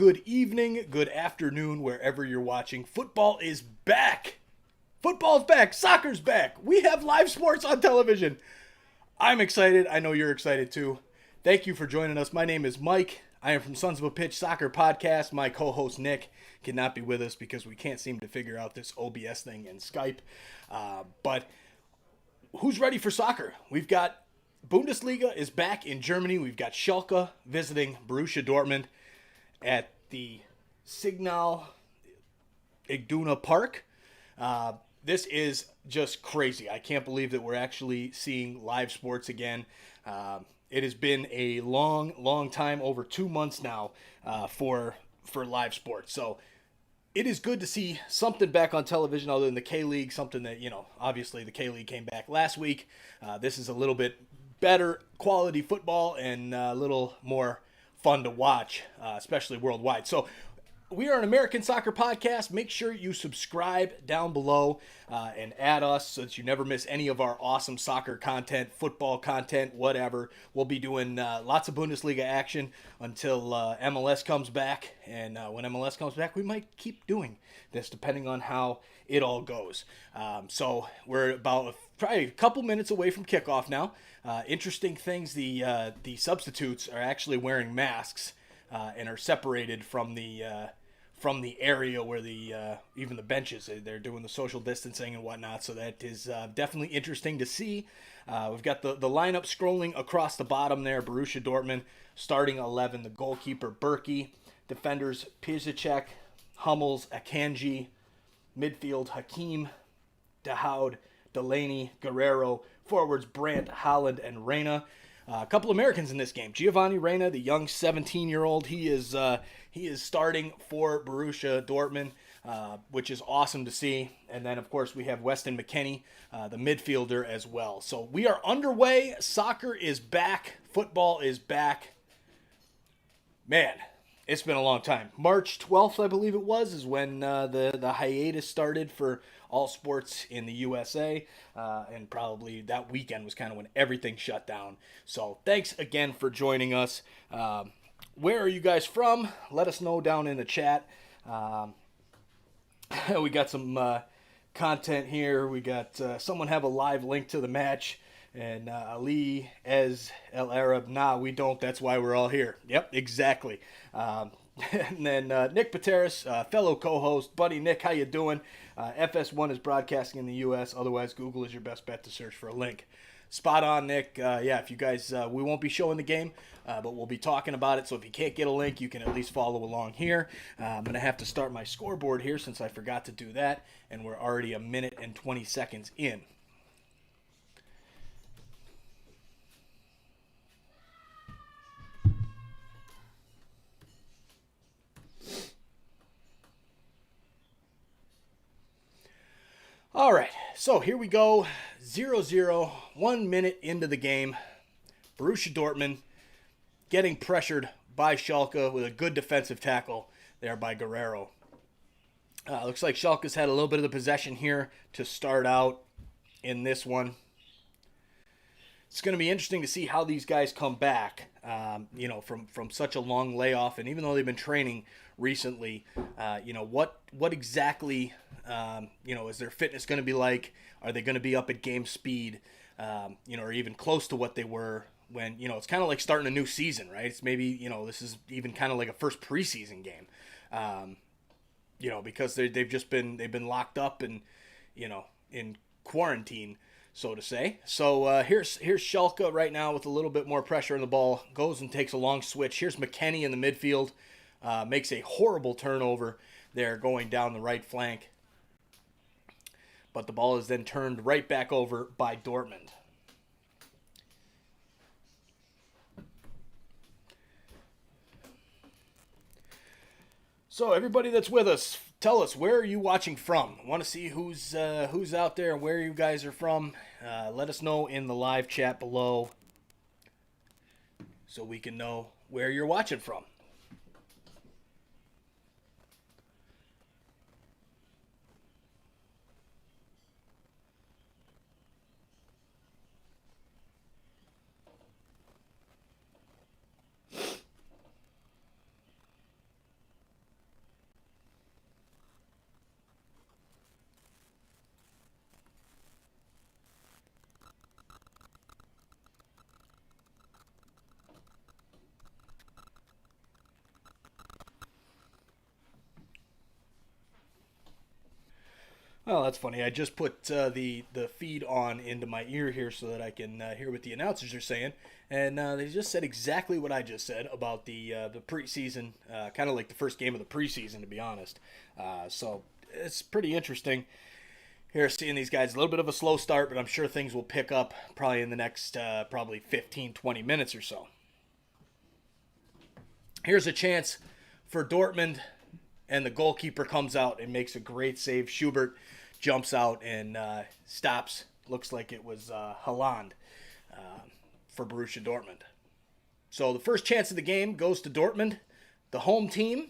good evening, good afternoon, wherever you're watching. Football is back. Football's back. Soccer's back. We have live sports on television. I'm excited. I know you're excited too. Thank you for joining us. My name is Mike. I am from Sons of a Pitch Soccer Podcast. My co-host Nick cannot be with us because we can't seem to figure out this OBS thing in Skype. But who's ready for soccer? We've got Bundesliga is back in Germany. We've got Schalke visiting Borussia Dortmund at the Signal Iduna Park. This is just crazy. I can't believe that we're actually seeing live sports again. It has been a long time, over 2 months now, for live sports. So it is good to see something back on television other than the K-League, something that, obviously the K-League came back last week. This is a little bit better quality football and a little more fun to watch, especially worldwide. So we are an American soccer podcast. Make sure you subscribe down below and add us so that you never miss any of our awesome soccer content, football content, whatever. We'll be doing lots of Bundesliga action until MLS comes back. And when MLS comes back, we might keep doing this depending on how it all goes. So we're about probably a couple minutes away from kickoff now. Interesting things, the substitutes are actually wearing masks and are separated from the area where even the benches, they're doing the social distancing and whatnot. So that is definitely interesting to see. We've got the lineup scrolling across the bottom there. Borussia Dortmund starting 11, the goalkeeper Berkey, defenders Piszczek, Hummels, Akanji, midfield Hakim, Dahoud, Delaney, Guerrero, forwards Brandt, Holland, and Reyna. A couple Americans in this game. Giovanni Reyna, the young 17-year-old, he is starting for Borussia Dortmund, which is awesome to see. And then, of course, we have Weston McKennie, the midfielder, as well. So we are underway. Soccer is back. Football is back. Man, it's been a long time. March 12th, I believe it was, is when the hiatus started for all sports in the USA, and probably that weekend was kind of when everything shut down. So thanks again for joining us. Where are you guys from? Let us know down in the chat. We got some content here. We got someone have a live link to the match. And Ali Ez El Arab, nah, we don't. That's why we're all here. Yep, exactly. And then Nick Pateris, fellow co-host. Buddy Nick, how you doing? FS1 is broadcasting in the U.S. Otherwise, Google is your best bet to search for a link. Spot on, Nick. Yeah, if you guys, we won't be showing the game, but we'll be talking about it. So if you can't get a link, you can at least follow along here. I'm going to have to start my scoreboard here since I forgot to do that. And we're already 1 minute and 20 seconds in. All right, so here we go, 0-0, 1 minute into the game. Borussia Dortmund getting pressured by Schalke with a good defensive tackle there by Guerrero. Looks like Schalke's had a little bit of the possession here to start out in this one. It's going to be interesting to see how these guys come back, from such a long layoff. And even though they've been training recently, what exactly, is their fitness going to be like? Are they going to be up at game speed, or even close to what they were when, it's kind of like starting a new season, right? It's maybe, this is even kind of like a first preseason game, because they've been locked up and, in quarantine, so to say. So here's Schalke right now with a little bit more pressure on the ball. Goes and takes a long switch. Here's McKennie in the midfield. Makes a horrible turnover there going down the right flank. But the ball is then turned right back over by Dortmund. So everybody that's with us, tell us, where are you watching from? I want to see who's out there and where you guys are from. Let us know in the live chat below so we can know where you're watching from. Well, that's funny. I just put the feed on into my ear here so that I can hear what the announcers are saying, and they just said exactly what I just said about the preseason, kind of like the first game of the preseason, to be honest. So it's pretty interesting here seeing these guys. A little bit of a slow start, but I'm sure things will pick up probably in the next probably 15, 20 minutes or so. Here's a chance for Dortmund, and the goalkeeper comes out and makes a great save. Schubert jumps out and stops. Looks like it was Haaland for Borussia Dortmund. So the first chance of the game goes to Dortmund, the home team.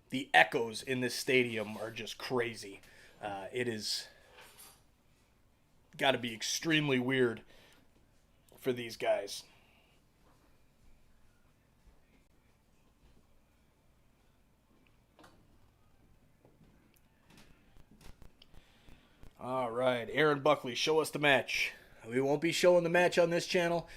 The echoes in this stadium are just crazy. It is got to be extremely weird for these guys. All right, Aaron Buckley, show us the match. We won't be showing the match on this channel,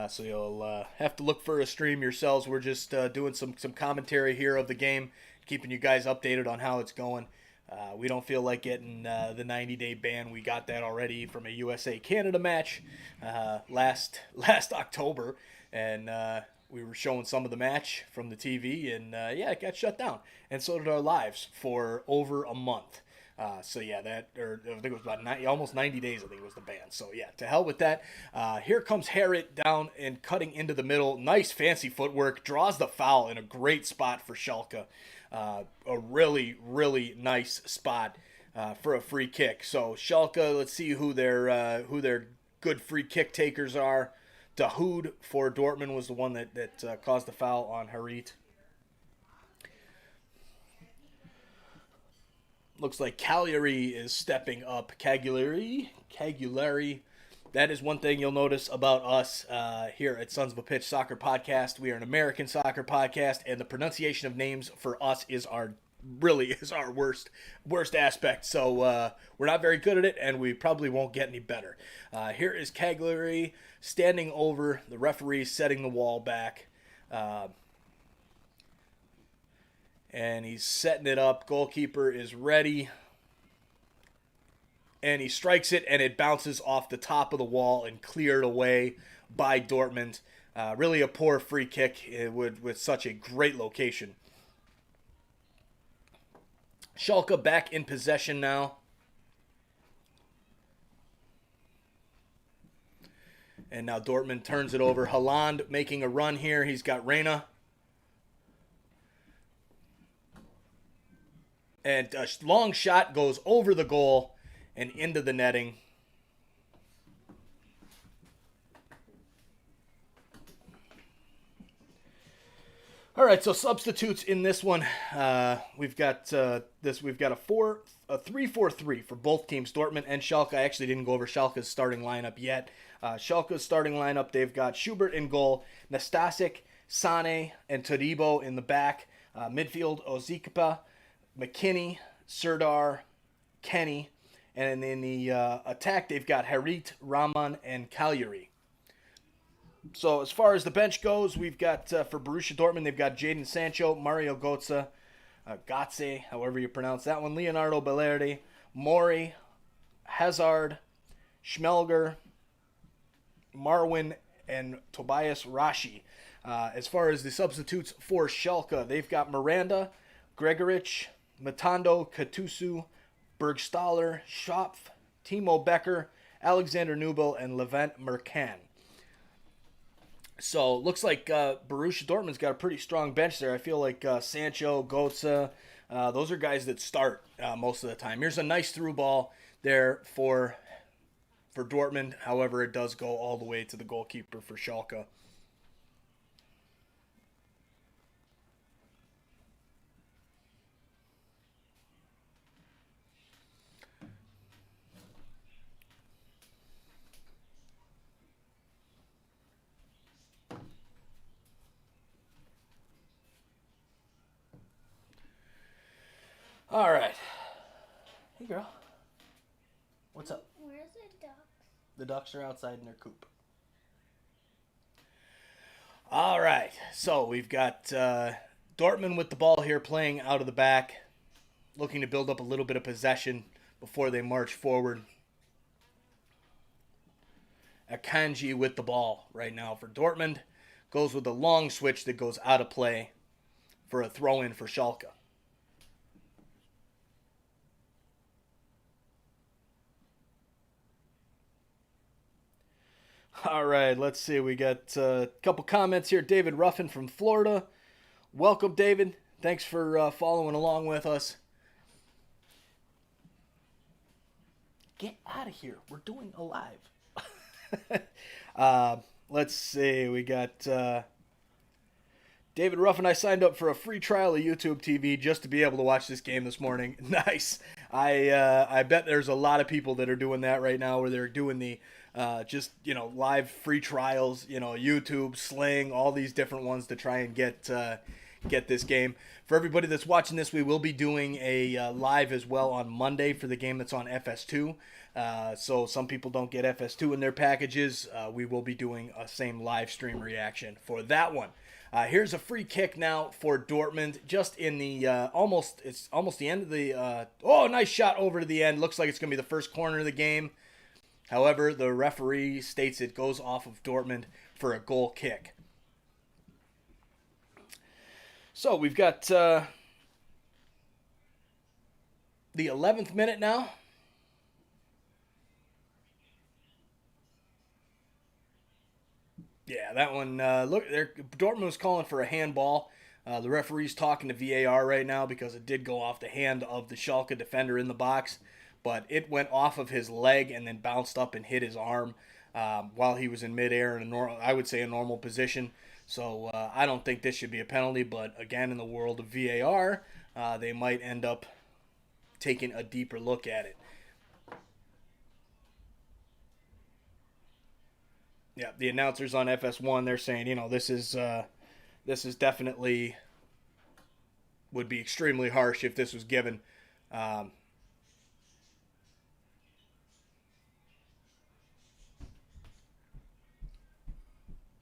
so you'll have to look for a stream yourselves. We're just doing some commentary here of the game, keeping you guys updated on how it's going. We don't feel like getting the 90-day ban. We got that already from a USA-Canada match last October, and we were showing some of the match from the TV, and yeah, it got shut down. And so did our lives for over a month. So yeah, I think it was about almost 90 days, I think it was the ban. So yeah, to hell with that. Here comes Harrit down and cutting into the middle. Nice fancy footwork. Draws the foul in a great spot for Schalke. A really, really nice spot for a free kick. So Schalke, let's see who their good free kick takers are. Dahoud for Dortmund was the one that caused the foul on Harrit. Looks like Cagliari is stepping up. Cagliari. That is one thing you'll notice about us here at Sons of a Pitch Soccer Podcast. We are an American soccer podcast, and the pronunciation of names for us is our worst aspect. So we're not very good at it, and we probably won't get any better. Here is Cagliari standing over the referee, setting the wall back. And he's setting it up. Goalkeeper is ready. And he strikes it, and it bounces off the top of the wall and cleared away by Dortmund. Really a poor free kick with such a great location. Schalke back in possession now. And now Dortmund turns it over. Haaland making a run here. He's got Reina. And a long shot goes over the goal and into the netting. All right, so substitutes in this one. We've got a 3-4-3 for both teams, Dortmund and Schalke. I actually didn't go over Schalke's starting lineup yet. Schalke's starting lineup, they've got Schubert in goal, Nastasic, Sane, and Todibo in the back. Midfield, Ozikapa, McKinney, Serdar, Kenny, and in the attack, they've got Harit, Rahman, and Cagliari. So as far as the bench goes, we've got, for Borussia Dortmund, they've got Jadon Sancho, Mario Götze, however you pronounce that one, Leonardo Bellardi, Mori, Hazard, Schmelger, Marwin, and Tobias Rashi. As far as the substitutes for Schalke, they've got Miranda, Gregorich, Matando, Katusu, Bergstaller, Schopf, Timo Becker, Alexander Nubel, and Levent Mercan. So looks like Borussia Dortmund's got a pretty strong bench there. I feel like Sancho, Götze, those are guys that start most of the time. Here's a nice through ball there for Dortmund. However, it does go all the way to the goalkeeper for Schalke. All right. Hey, girl. What's up? Where's the ducks? The ducks are outside in their coop. All right. So we've got Dortmund with the ball here, playing out of the back, looking to build up a little bit of possession before they march forward. Akanji with the ball right now for Dortmund. Goes with a long switch that goes out of play for a throw-in for Schalke. All right, let's see. We got a couple comments here. David Ruffin from Florida. Welcome, David. Thanks for following along with us. Get out of here. We're doing a live. Let's see. We got David Ruffin. I signed up for a free trial of YouTube TV just to be able to watch this game this morning. Nice. I bet there's a lot of people that are doing that right now, where they're doing the live free trials, YouTube, Sling, all these different ones to try and get this game. For everybody that's watching this, we will be doing a live as well on Monday for the game that's on FS2. So some people don't get FS2 in their packages. We will be doing a same live stream reaction for that one. Here's a free kick now for Dortmund, just in the it's almost the end of the nice shot over to the end. Looks like it's going to be the first corner of the game. However, the referee states it goes off of Dortmund for a goal kick. So we've got the 11th minute now. Yeah, that one, Dortmund was calling for a handball. The referee's talking to VAR right now because it did go off the hand of the Schalke defender in the box, but it went off of his leg and then bounced up and hit his arm while he was in midair in a normal position. So I don't think this should be a penalty, but again, in the world of VAR, they might end up taking a deeper look at it. Yeah, the announcers on FS1, they're saying, this is definitely would be extremely harsh if this was given.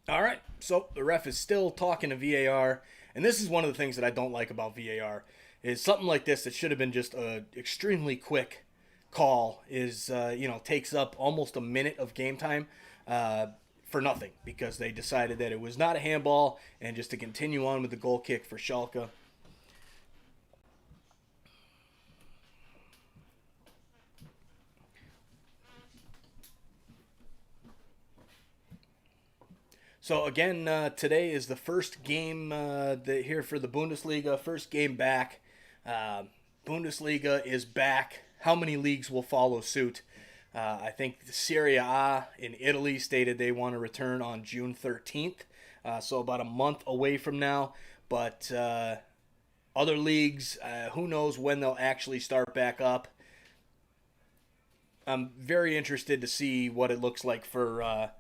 All right, so the ref is still talking to VAR, and this is one of the things that I don't like about VAR, is something like this that should have been just a extremely quick call takes up almost a minute of game time for nothing, because they decided that it was not a handball and just to continue on with the goal kick for Schalke. So again, today is the first game here for the Bundesliga, first game back. Bundesliga is back. How many leagues will follow suit? I think the Serie A in Italy stated they want to return on June 13th, so about a month away from now. But other leagues, who knows when they'll actually start back up. I'm very interested to see what it looks like for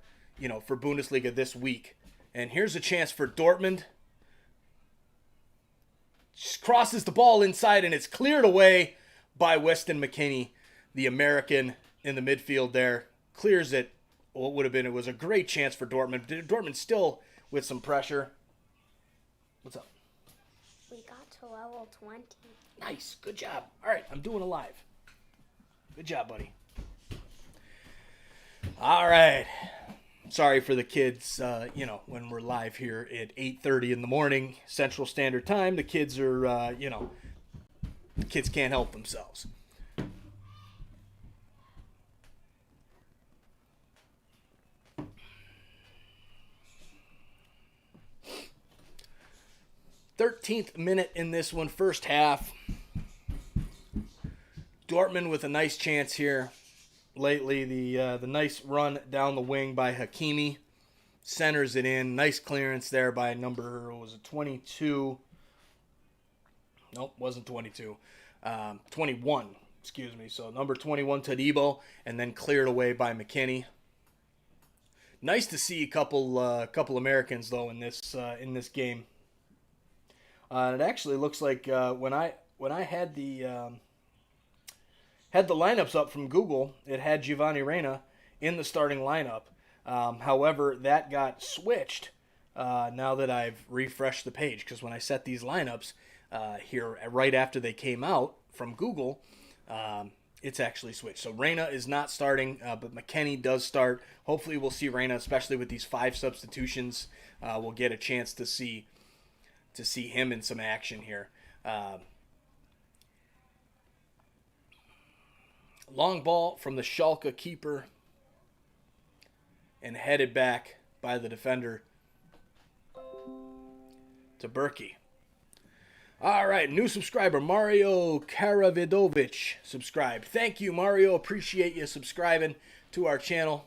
Bundesliga this week. And here's a chance for Dortmund. Just crosses the ball inside, and it's cleared away by Weston McKennie, the American in the midfield there. Clears it. It was a great chance for Dortmund. Dortmund still with some pressure. What's up? We got to level 20. Nice. Good job. All right, I'm doing a live. Good job, buddy. All right. Sorry for the kids, when we're live here at 8:30 in the morning, Central Standard Time. The kids are, the kids can't help themselves. Thirteenth minute in this one, first half. Dortmund with a nice chance here. Lately, the nice run down the wing by Hakimi centers it in. Nice clearance there by number, 22? Nope, wasn't 22. 21, excuse me. So number 21, Todibo, and then cleared away by McKennie. Nice to see a couple Americans though in this game. It actually looks like when I had the lineups up from Google, it had Giovanni Reina in the starting lineup. However, that got switched now that I've refreshed the page, because when I set these lineups here right after they came out from Google, it's actually switched. So Reyna is not starting, but McKennie does start. Hopefully we'll see Reyna, especially with these 5 substitutions. We'll get a chance to see him in some action here. Long ball from the Schalke keeper and headed back by the defender to Berkey. All right, new subscriber, Mario Karavidovic, subscribed. Thank you, Mario. Appreciate you subscribing to our channel.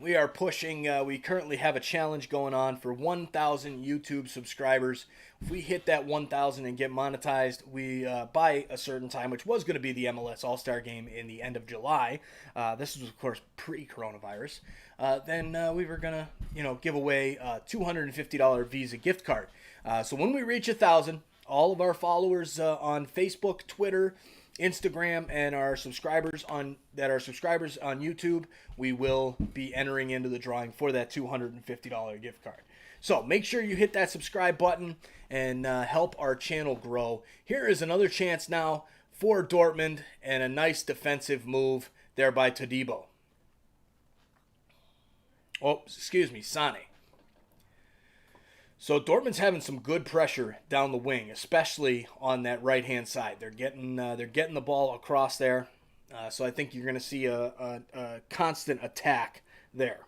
We are pushing, we currently have a challenge going on for 1,000 YouTube subscribers. If we hit that 1,000 and get monetized, we by a certain time, which was going to be the MLS All-Star Game in the end of July. This was, of course, pre-coronavirus. Then we were going to, give away a $250 Visa gift card. So when we reach 1,000, all of our followers on Facebook, Twitter, Instagram, and our subscribers on YouTube, we will be entering into the drawing for that $250 gift card. So make sure you hit that subscribe button and help our channel grow. Here is another chance now for Dortmund and a nice defensive move there by Todibo. Oh, excuse me, Sane. So Dortmund's having some good pressure down the wing, especially on that right-hand side. They're getting the ball across there, so I think you're going to see a constant attack there.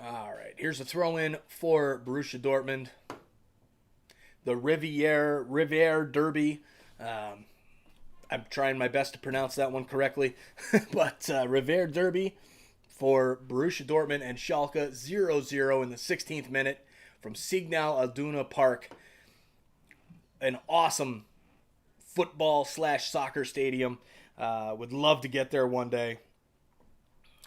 All right, here's a throw-in for Borussia Dortmund. The Riviere Derby. I'm trying my best to pronounce that one correctly. But Riviere Derby for Borussia Dortmund and Schalke, 0-0 in the 16th minute from Signal Iduna Park. An awesome football/soccer stadium. Would love to get there one day.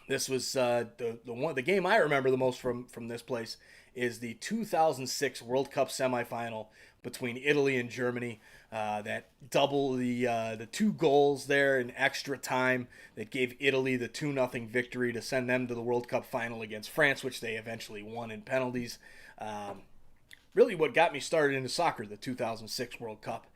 This was the game I remember the most from this place is the 2006 World Cup semifinal between Italy and Germany. That double the 2 goals there in extra time that gave Italy the 2-0 victory to send them to the World Cup final against France, which they eventually won in penalties. Really, what got me started into soccer, the 2006 World Cup.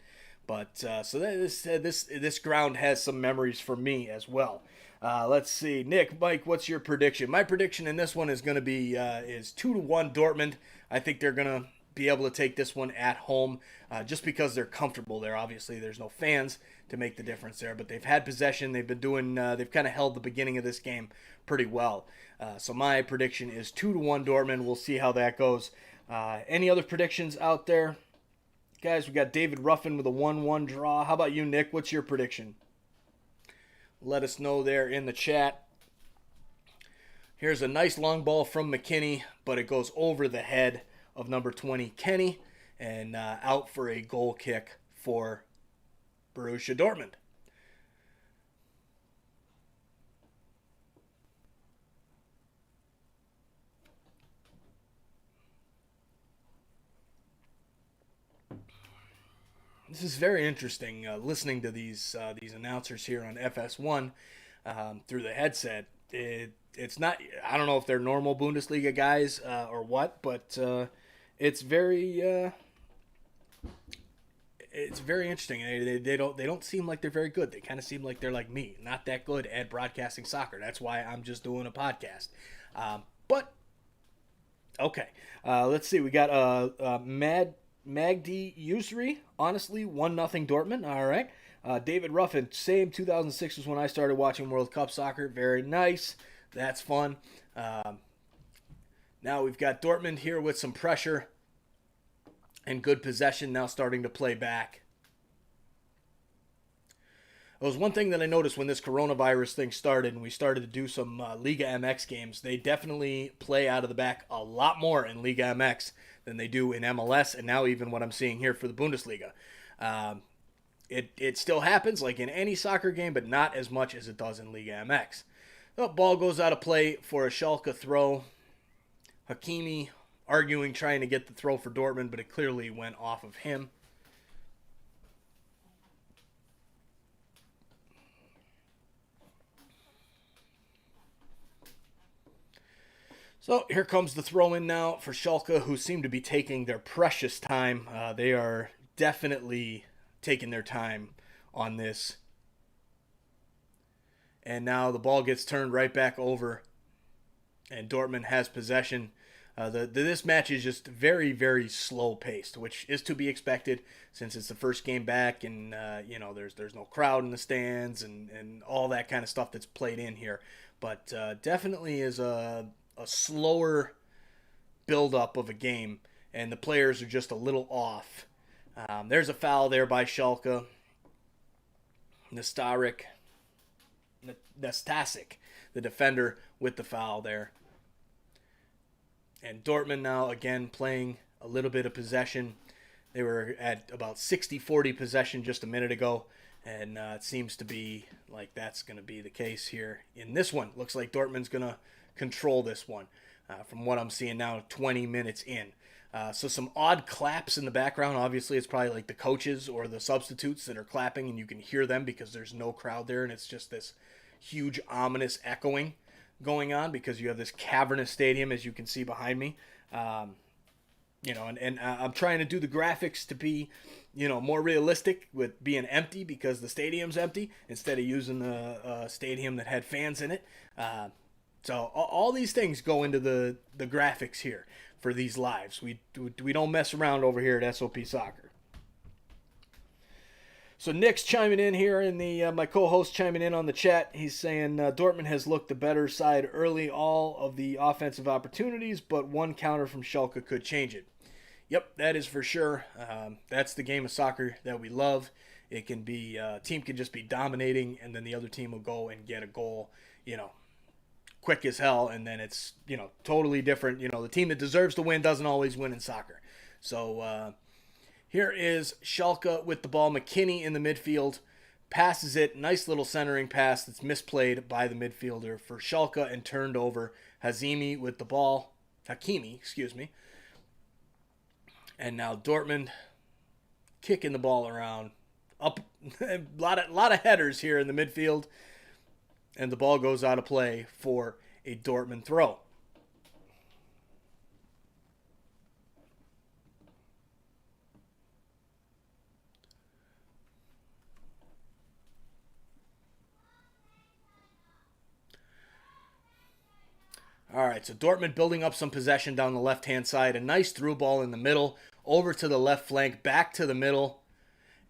But so this ground has some memories for me as well. Let's see, Nick, Mike, what's your prediction? My prediction in this one is going to be is 2-1 Dortmund. I think they're going to be able to take this one at home, just because they're comfortable there. Obviously, there's no fans to make the difference there, but they've had possession. They've been doing. They've kind of held the beginning of this game pretty well. So my prediction is 2-1 Dortmund. We'll see how that goes. Any other predictions out there, guys? We got David Ruffin with a 1-1 draw. How about you, Nick? What's your prediction? Let us know there in the chat. Here's a nice long ball from McKennie, but it goes over the head of number 20, Kenny, and out for a goal kick for Borussia Dortmund. This is very interesting, listening to these announcers here on FS1 through the headset. It's not. I don't know if they're normal Bundesliga guys or what, but it's very interesting. They don't seem like they're very good. They kind of seem like they're like me, not that good at broadcasting soccer. That's why I'm just doing a podcast. But okay, let's see. We got Magdi Yusri, honestly, 1-0 Dortmund. All right. David Ruffin, same 2006 was when I started watching World Cup soccer. Very nice. That's fun. Now we've got Dortmund here with some pressure and good possession, now starting to play back. It was one thing that I noticed when this coronavirus thing started and we started to do some Liga MX games. They definitely play out of the back a lot more in Liga MX than they do in MLS, and now even what I'm seeing here for the Bundesliga. It still happens like in any soccer game, but not as much as it does in Liga MX. The ball goes out of play for a Schalke throw. Hakimi arguing, trying to get the throw for Dortmund, but it clearly went off of him. So here comes the throw in now for Schalke, who seem to be taking their precious time. They are definitely taking their time on this. And now the ball gets turned right back over, and Dortmund has possession. This match is just very, very slow paced, which is to be expected since it's the first game back, and there's no crowd in the stands and all that kind of stuff that's played in here. But definitely is a slower build-up of a game, and the players are just a little off. There's a foul there by Schalke. Nastasic, the defender, with the foul there. And Dortmund now again playing a little bit of possession. They were at about 60-40 possession just a minute ago, and it seems to be like that's going to be the case here in this one. Looks like Dortmund's going to control this one from what I'm seeing now 20 minutes in. So some odd claps in the background. Obviously, it's probably like the coaches or the substitutes that are clapping, and you can hear them because there's no crowd there, and it's just this huge ominous echoing going on because you have this cavernous stadium, as you can see behind me. I'm trying to do the graphics to be, more realistic with being empty because the stadium's empty instead of using the stadium that had fans in it. So all these things go into the graphics here for these lives. We don't mess around over here at SOP Soccer. So Nick's chiming in here, and my co-host chiming in on the chat. He's saying Dortmund has looked the better side early, all of the offensive opportunities, but one counter from Schalke could change it. Yep, that is for sure. That's the game of soccer that we love. It can be a team can just be dominating, and then the other team will go and get a goal, quick as hell, and then it's totally different. The team that deserves to win doesn't always win in soccer. So. Here is Schalke with the ball. McKinney in the midfield. Passes it. Nice little centering pass that's misplayed by the midfielder for Schalke and turned over. Hakimi with the ball. Excuse me. And now Dortmund kicking the ball around. Up a lot of headers here in the midfield. And the ball goes out of play for a Dortmund throw. All right, so Dortmund building up some possession down the left-hand side. A nice through ball in the middle, over to the left flank, back to the middle.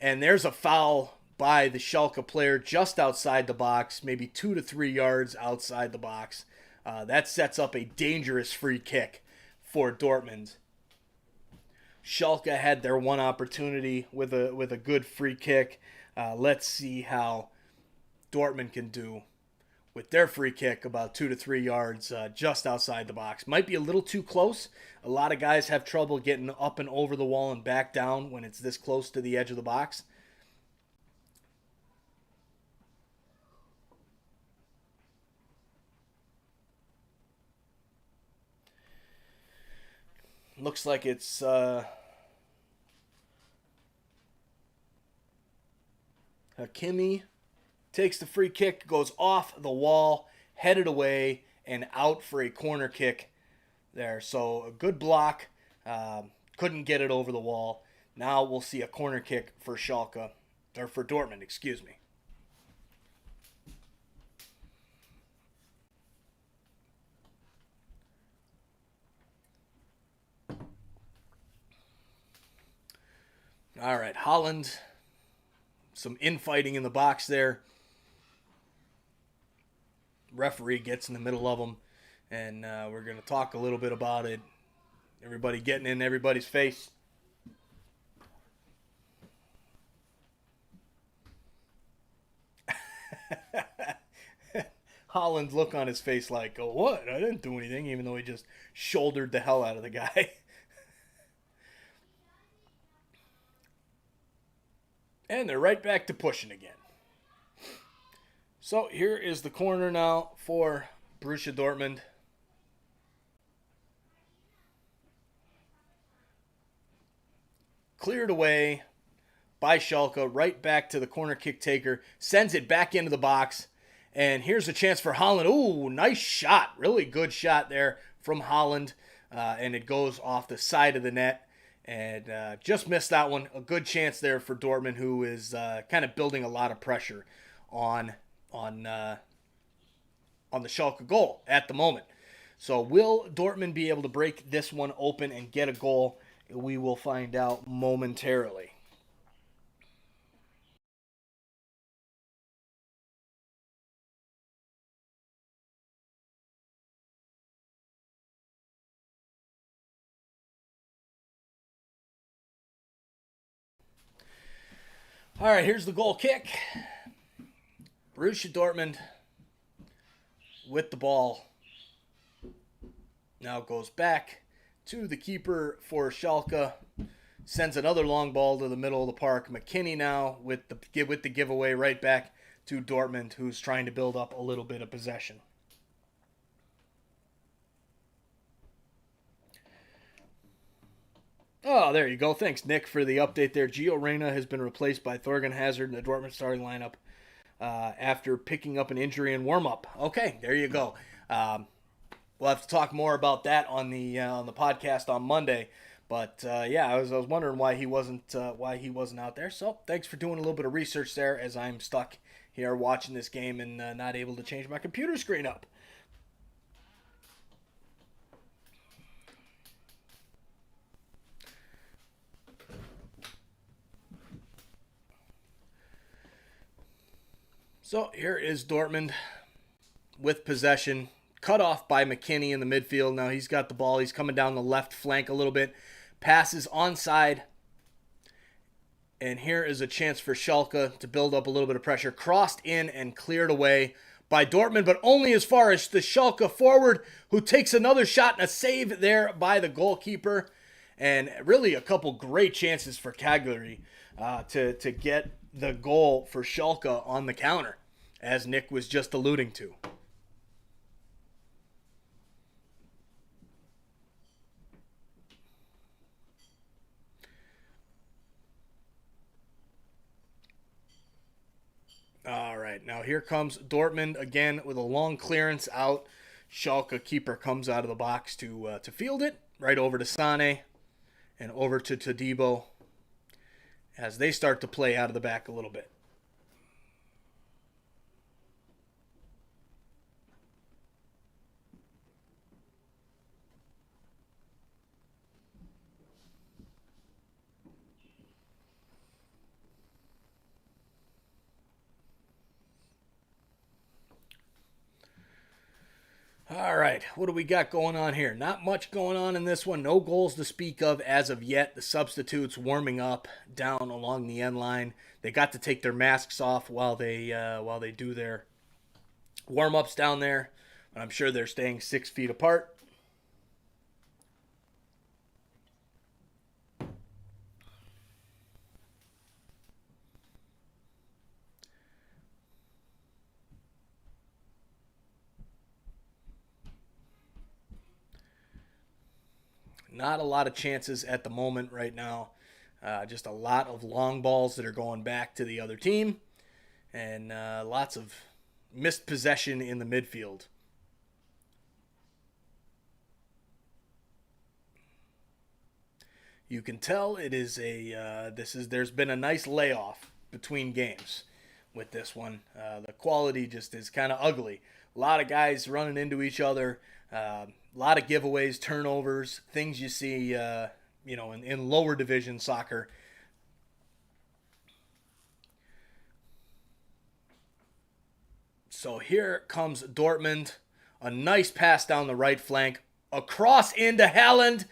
And there's a foul by the Schalke player just outside the box, maybe 2 to 3 yards outside the box. That sets up a dangerous free kick for Dortmund. Schalke had their one opportunity with a good free kick. Let's see how Dortmund can do with their free kick about 2 to 3 yards just outside the box. Might be a little too close. A lot of guys have trouble getting up and over the wall and back down when it's this close to the edge of the box. Looks like it's Hakimi. Takes the free kick, goes off the wall, headed away, and out for a corner kick there. So a good block. Couldn't get it over the wall. Now we'll see a corner kick for Schalke, or for Dortmund, excuse me. All right, Holland. Some infighting in the box there. Referee gets in the middle of them, and we're going to talk a little bit about it. Everybody getting in everybody's face. Holland's look on his face like, oh, what? I didn't do anything, even though he just shouldered the hell out of the guy. And they're right back to pushing again. So here is the corner now for Borussia Dortmund. Cleared away by Schalke, right back to the corner kick taker, sends it back into the box, and here's a chance for Haaland. Ooh, nice shot, really good shot there from Haaland, and it goes off the side of the net, and just missed that one. A good chance there for Dortmund, who is kind of building a lot of pressure on the Schalke goal at the moment. So will Dortmund be able to break this one open and get a goal? We will find out momentarily. All right, here's the goal kick. Borussia Dortmund with the ball. Now goes back to the keeper for Schalke. Sends another long ball to the middle of the park. McKinney now with the giveaway right back to Dortmund, who's trying to build up a little bit of possession. Oh, there you go. Thanks, Nick, for the update there. Gio Reyna has been replaced by Thorgan Hazard in the Dortmund starting lineup after picking up an injury in warm-up. Okay, there you go. We'll have to talk more about that on the podcast on Monday. But yeah, I was wondering why he wasn't out there. So thanks for doing a little bit of research there, as I'm stuck here watching this game and not able to change my computer screen up. So here is Dortmund with possession, cut off by McKinney in the midfield. Now he's got the ball. He's coming down the left flank a little bit. Passes onside. And here is a chance for Schalke to build up a little bit of pressure. Crossed in and cleared away by Dortmund, but only as far as the Schalke forward, who takes another shot and a save there by the goalkeeper. And really a couple great chances for Cagliari to get the goal for Schalke on the counter, as Nick was just alluding to. All right, now here comes Dortmund again with a long clearance out. Schalke keeper comes out of the box to field it, right over to Sane and over to Todibo as they start to play out of the back a little bit. All right, what do we got going on here? Not much going on in this one. No goals to speak of as of yet. The substitutes warming up down along the end line. They got to take their masks off while they do their warm-ups down there. I'm sure they're staying 6 feet apart. Not a lot of chances at the moment right now. Just a lot of long balls that are going back to the other team. And lots of missed possession in the midfield. You can tell it is there's been a nice layoff between games with this one. The quality just is kind of ugly. A lot of guys running into each other. A lot of giveaways, turnovers, things you see, in lower division soccer. So here comes Dortmund. A nice pass down the right flank. A cross into Haaland.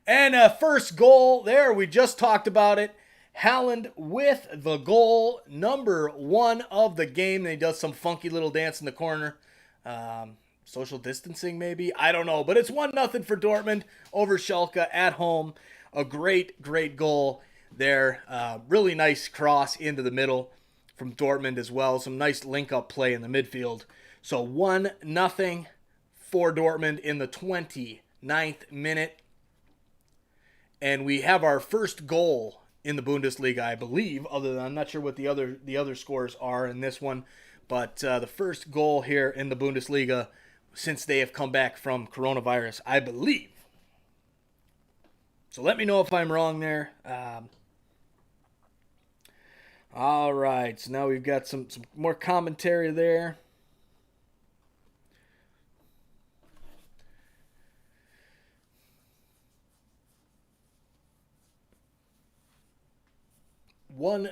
And a first goal there. We just talked about it. Haaland with the goal. Number 1 of the game. He does some funky little dance in the corner. Social distancing maybe? I don't know. But it's 1-0 for Dortmund over Schalke at home. A great, great goal there. Really nice cross into the middle from Dortmund as well. Some nice link-up play in the midfield. So 1-0 for Dortmund in the 29th minute. And we have our first goal in the Bundesliga, I believe. Other than I'm not sure what the other scores are in this one, but the first goal here in the Bundesliga since they have come back from coronavirus, I believe. So let me know if I'm wrong there. All right, so now we've got some more commentary there.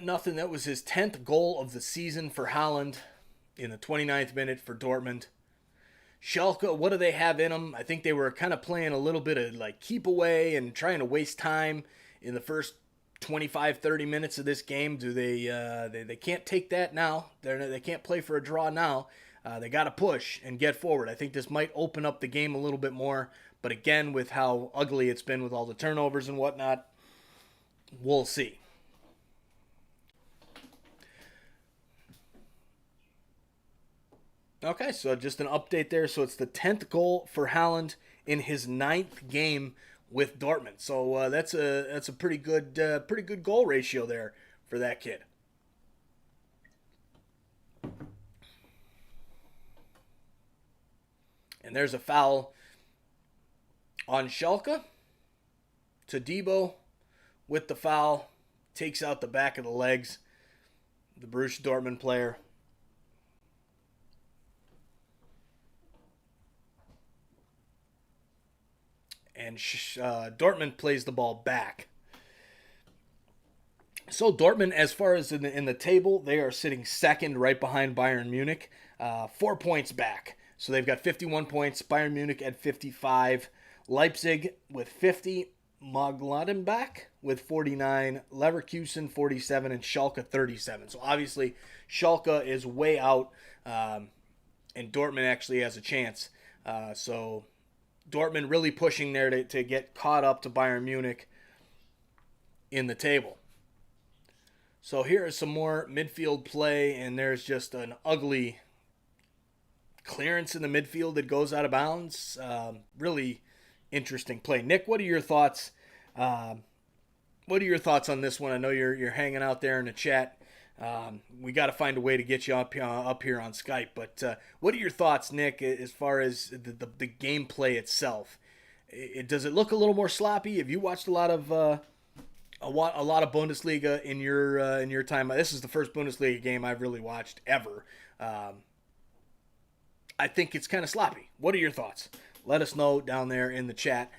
Nothing. That was his 10th goal of the season for Haaland in the 29th minute for Dortmund. Schalke, what do they have in them? I think they were kind of playing a little bit of like keep away and trying to waste time in the first 25, 30 minutes of this game. Do they can't take that now. They can't play for a draw now. They got to push and get forward. I think this might open up the game a little bit more. But again, with how ugly it's been with all the turnovers and whatnot, we'll see. Okay, so just an update there. So it's the 10th goal for Haaland in his 9th game with Dortmund. So that's a pretty good goal ratio there for that kid. And there's a foul on Schalke. Todibo with the foul takes out the back of the legs. The Borussia Dortmund player. And Dortmund plays the ball back. So Dortmund, as far as in the table, they are sitting second right behind Bayern Munich, 4 points back. So they've got 51 points, Bayern Munich at 55, Leipzig with 50, Mönchengladbach with 49, Leverkusen 47, and Schalke 37. So obviously Schalke is way out, and Dortmund actually has a chance. So Dortmund really pushing there to get caught up to Bayern Munich in the table. So here is some more midfield play, and there's just an ugly clearance in the midfield that goes out of bounds. Really interesting play. Nick, what are your thoughts? What are your thoughts on this one? I know you're hanging out there in the chat. We got to find a way to get you up here on Skype. But what are your thoughts, Nick, as far as the gameplay itself? Does it look a little more sloppy? Have you watched a lot of Bundesliga in your time? This is the first Bundesliga game I've really watched ever. I think it's kind of sloppy. What are your thoughts? Let us know down there in the chat.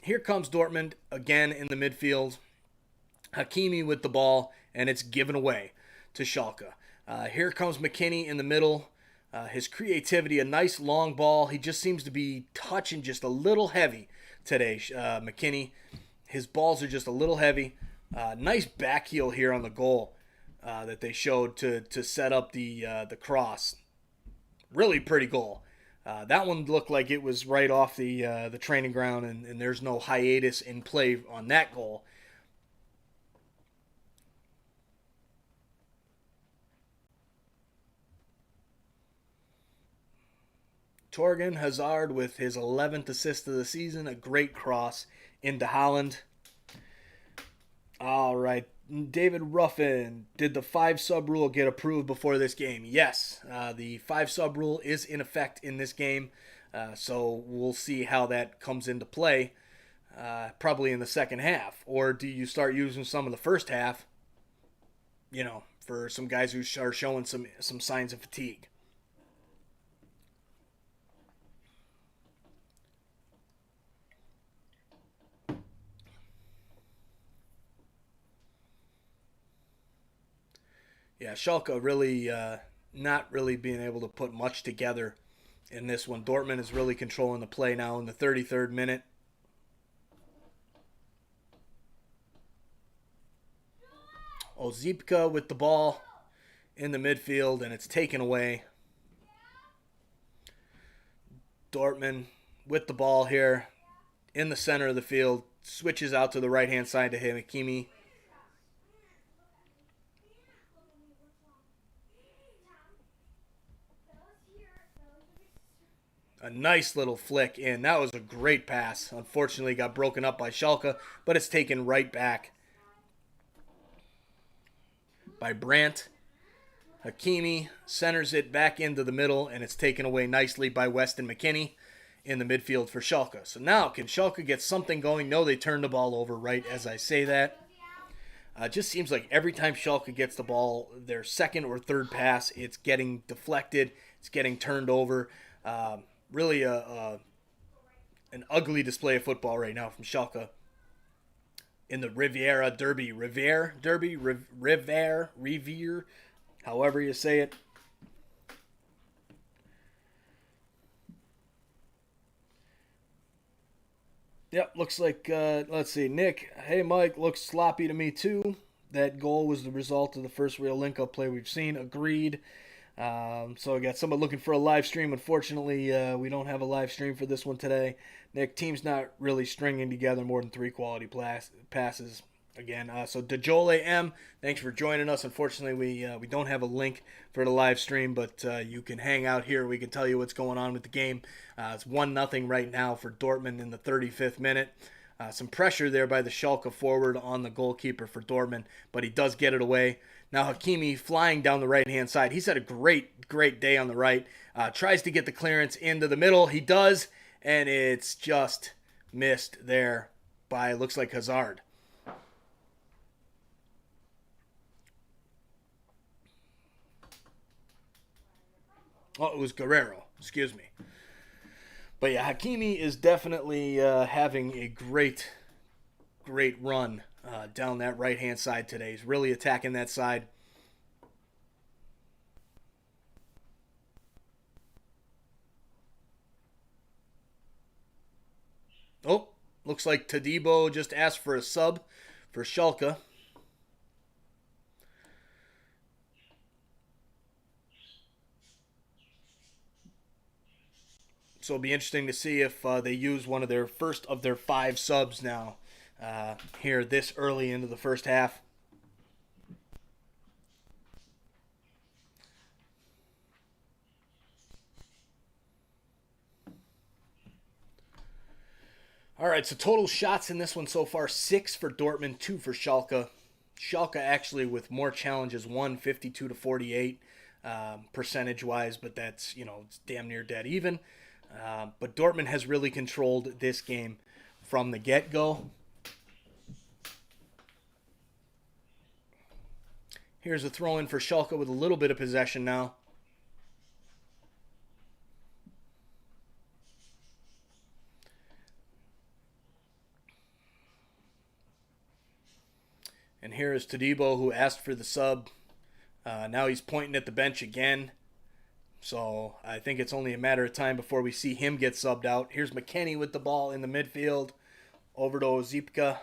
Here comes Dortmund again in the midfield. Hakimi with the ball, and it's given away to Schalke. Here comes McKinney in the middle. His creativity, a nice long ball. He just seems to be touching just a little heavy today, McKinney. His balls are just a little heavy. Nice back heel here on the goal that they showed to set up the cross. Really pretty goal. That one looked like it was right off the training ground, and there's no hiatus in play on that goal. Torgan Hazard with his 11th assist of the season. A great cross into Haaland. All right. David Ruffin, did the 5-sub rule get approved before this game? Yes. The 5-sub rule is in effect in this game. So we'll see how that comes into play. Probably in the second half. Or do you start using some of the first half, for some guys who are showing some signs of fatigue? Yeah, Schalke really not really being able to put much together in this one. Dortmund is really controlling the play now in the 33rd minute. Ozipka with the ball in the midfield, and it's taken away. Dortmund with the ball here in the center of the field. Switches out to the right-hand side to Hakimi. A nice little flick in. That was a great pass. Unfortunately, got broken up by Schalke, but it's taken right back by Brandt. Hakimi centers it back into the middle, and it's taken away nicely by Weston McKennie in the midfield for Schalke. So now, can Schalke get something going? No, they turned the ball over right as I say that. Just seems like every time Schalke gets the ball, their second or third pass, it's getting deflected, it's getting turned over. Really an ugly display of football right now from Schalke in the Riviera Derby. Riviere, however you say it. Yep, looks like, let's see, Nick, hey Mike, looks sloppy to me too. That goal was the result of the first real link-up play we've seen. Agreed. So I got someone looking for a live stream. Unfortunately, we don't have a live stream for this one today. Nick, team's not really stringing together more than 3 quality passes. Again, so Dejole M, thanks for joining us. Unfortunately, we don't have a link for the live stream, but you can hang out here. We can tell you what's going on with the game. It's 1-0 right now for Dortmund in the 35th minute. Some pressure there by the Schalke forward on the goalkeeper for Dortmund, but he does get it away. Now Hakimi flying down the right-hand side. He's had a great day on the right. Tries to get the clearance into the middle. He does, and it's just missed there by, looks like, Hazard. Oh, it was Guerrero. Excuse me. But yeah, Hakimi is definitely having a great run down that right-hand side today. He's really attacking that side. Oh, looks like Todibo just asked for a sub for Schalke. So it'll be interesting to see if they use one of their first of their 5 subs now here this early into the first half. All right, so total shots in this one so far, 6 for Dortmund, 2 for Schalke. Schalke actually with more challenges, 52 to 48 percentage-wise, but that's, it's damn near dead even. But Dortmund has really controlled this game from the get-go. Here's a throw-in for Schalke with a little bit of possession now. And here is Todibo, who asked for the sub. Now he's pointing at the bench again. So I think it's only a matter of time before we see him get subbed out. Here's McKennie with the ball in the midfield. Over to Ozipka.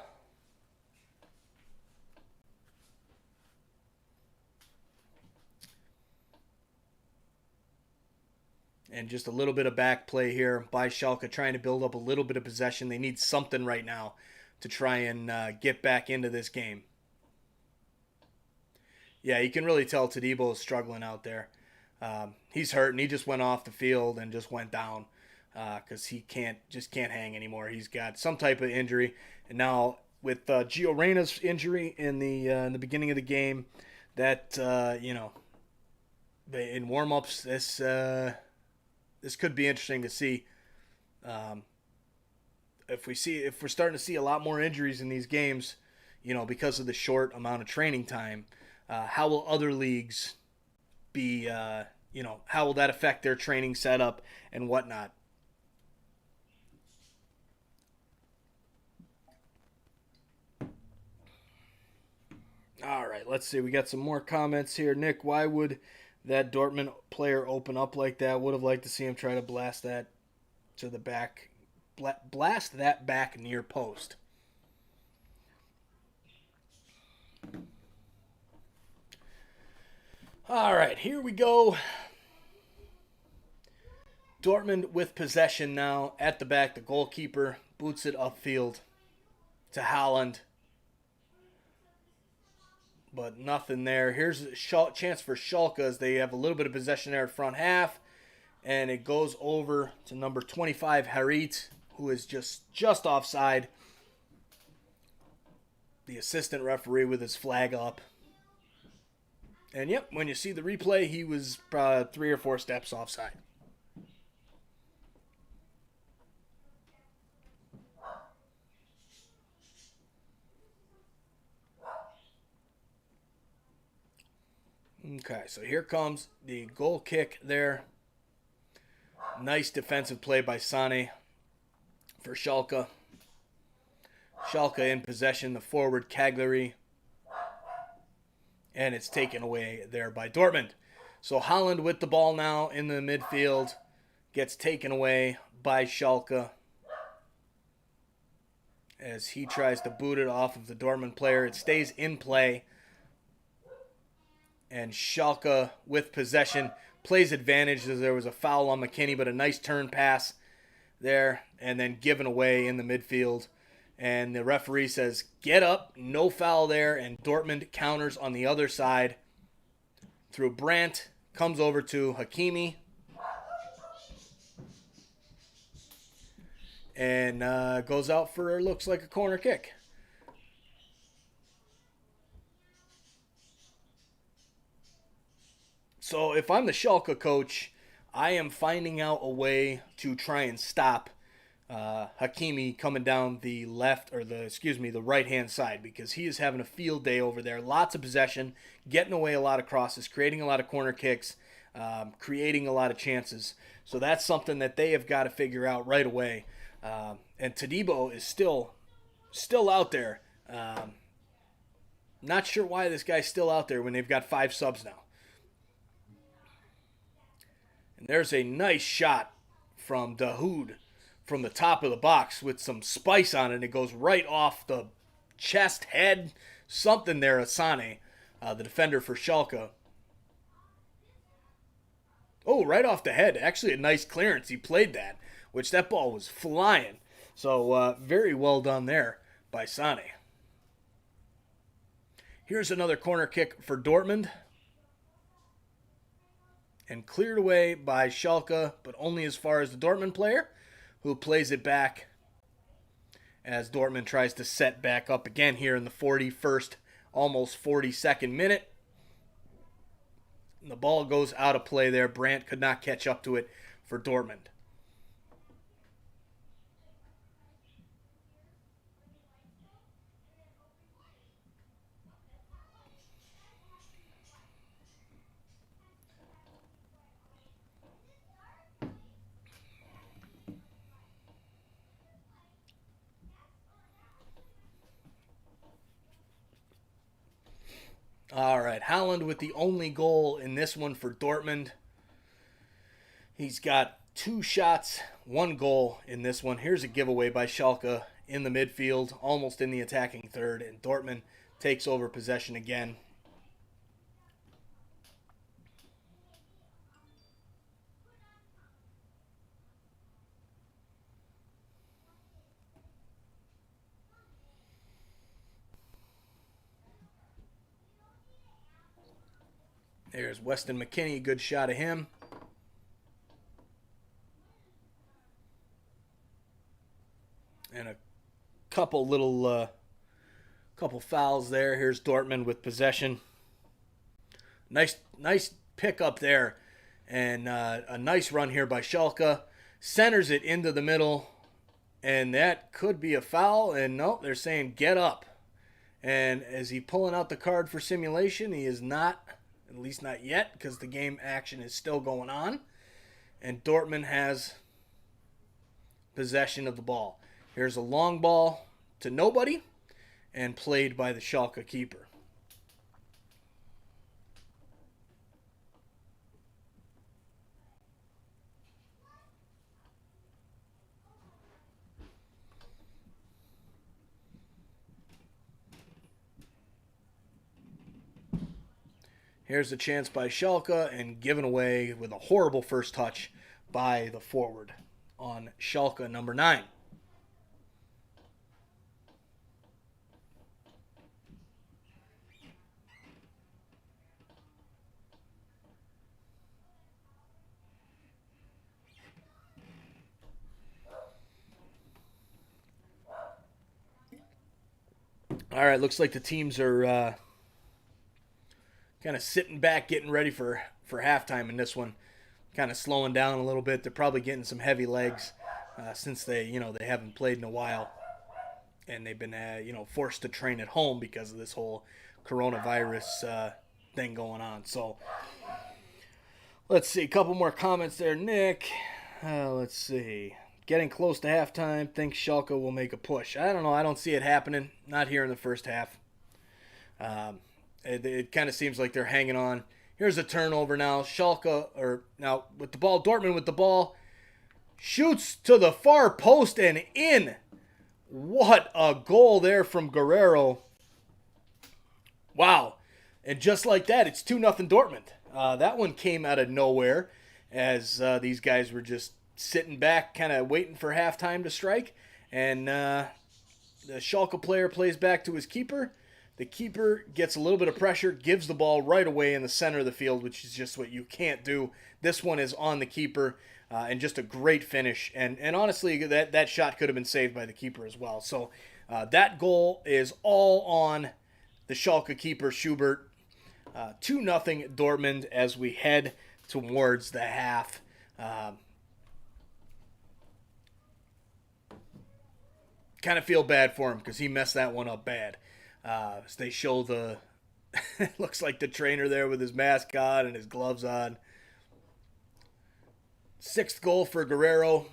And just a little bit of back play here by Schalke, trying to build up a little bit of possession. They need something right now to try and get back into this game. Yeah, you can really tell Todibo is struggling out there. He's hurt, and he just went off the field and just went down because he can't hang anymore. He's got some type of injury, and now with Gio Reyna's injury in the beginning of the game, that in warm-ups, this could be interesting to see. If we're starting to see a lot more injuries in these games, because of the short amount of training time, how will other leagues be, how will that affect their training setup and whatnot? All right, let's see. We got some more comments here. Nick, why would that Dortmund player open up like that? Would have liked to see him try to blast that to the back. Blast that back near post. All right, here we go. Dortmund with possession now at the back. The goalkeeper boots it upfield to Haaland. But nothing there. Here's a chance for Schalke as they have a little bit of possession there at front half. and it goes over to number 25, Harit, who is just offside. The assistant referee with his flag up. And yep, when you see the replay, he was 3 or 4 steps offside. Okay, so here comes the goal kick there. Nice defensive play by Sane for Schalke. Schalke in possession, the forward Cagliari. And it's taken away there by Dortmund. So Haaland with the ball now in the midfield. Gets taken away by Schalke as he tries to boot it off of the Dortmund player. It stays in play. And Schalke with possession plays advantage as there was a foul on McKinney, but a nice turn pass there and then given away in the midfield. And the referee says, get up, no foul there, and Dortmund counters on the other side through Brandt, comes over to Hakimi, and goes out for, looks like a corner kick. So if I'm the Schalke coach, I am finding out a way to try and stop Hakimi coming down the the right-hand side, because he is having a field day over there. Lots of possession, getting away a lot of crosses, creating a lot of corner kicks, creating a lot of chances. So that's something that they have got to figure out right away. And Todibo is still out there. Not sure why this guy's still out there when they've got 5 subs now. And there's a nice shot from Dahoud from the top of the box with some spice on it. It goes right off the chest, head, something there. Asane, the defender for Schalke. Oh, right off the head. Actually, a nice clearance. He played that, which that ball was flying. So very well done there by Sane. Here's another corner kick for Dortmund. And cleared away by Schalke, but only as far as the Dortmund player, who plays it back as Dortmund tries to set back up again here in the 41st, almost 42nd minute. And the ball goes out of play there. Brandt could not catch up to it for Dortmund. All right, Haaland with the only goal in this one for Dortmund. He's got 2 shots, 1 goal in this one. Here's a giveaway by Schalke in the midfield, almost in the attacking third, and Dortmund takes over possession again. There's Weston McKennie, good shot of him. And a couple fouls there. Here's Dortmund with possession. Nice pick up there. And a nice run here by Schalke. Centers it into the middle. And that could be a foul. And no, they're saying get up. And is he pulling out the card for simulation? He is not. At least not yet, because the game action is still going on. And Dortmund has possession of the ball. Here's a long ball to nobody and played by the Schalke keeper. Here's a chance by Schalke and given away with a horrible first touch by the forward on Schalke number 9. All right, looks like the teams are kind of sitting back, getting ready for halftime in this one. Kind of slowing down a little bit. They're probably getting some heavy legs since they haven't played in a while, and they've been forced to train at home because of this whole coronavirus thing going on. So let's see, a couple more comments there, Nick. Let's see. Getting close to halftime. Thinks Schalke will make a push. I don't know. I don't see it happening. Not here in the first half. It kind of seems like they're hanging on. Here's a turnover now. Now with the ball. Dortmund with the ball. Shoots to the far post and in. What a goal there from Guerrero. Wow. And just like that, it's 2-0 Dortmund. That one came out of nowhere as these guys were just sitting back, kind of waiting for halftime to strike. And the Schalke player plays back to his keeper. The keeper gets a little bit of pressure, gives the ball right away in the center of the field, which is just what you can't do. This one is on the keeper, and just a great finish. And honestly, that shot could have been saved by the keeper as well. So that goal is all on the Schalke keeper, Schubert. 2-0 Dortmund as we head towards the half. Kind of feel bad for him because he messed that one up bad. As they show looks like the trainer there with his mask on and his gloves on. 6th goal for Guerrero.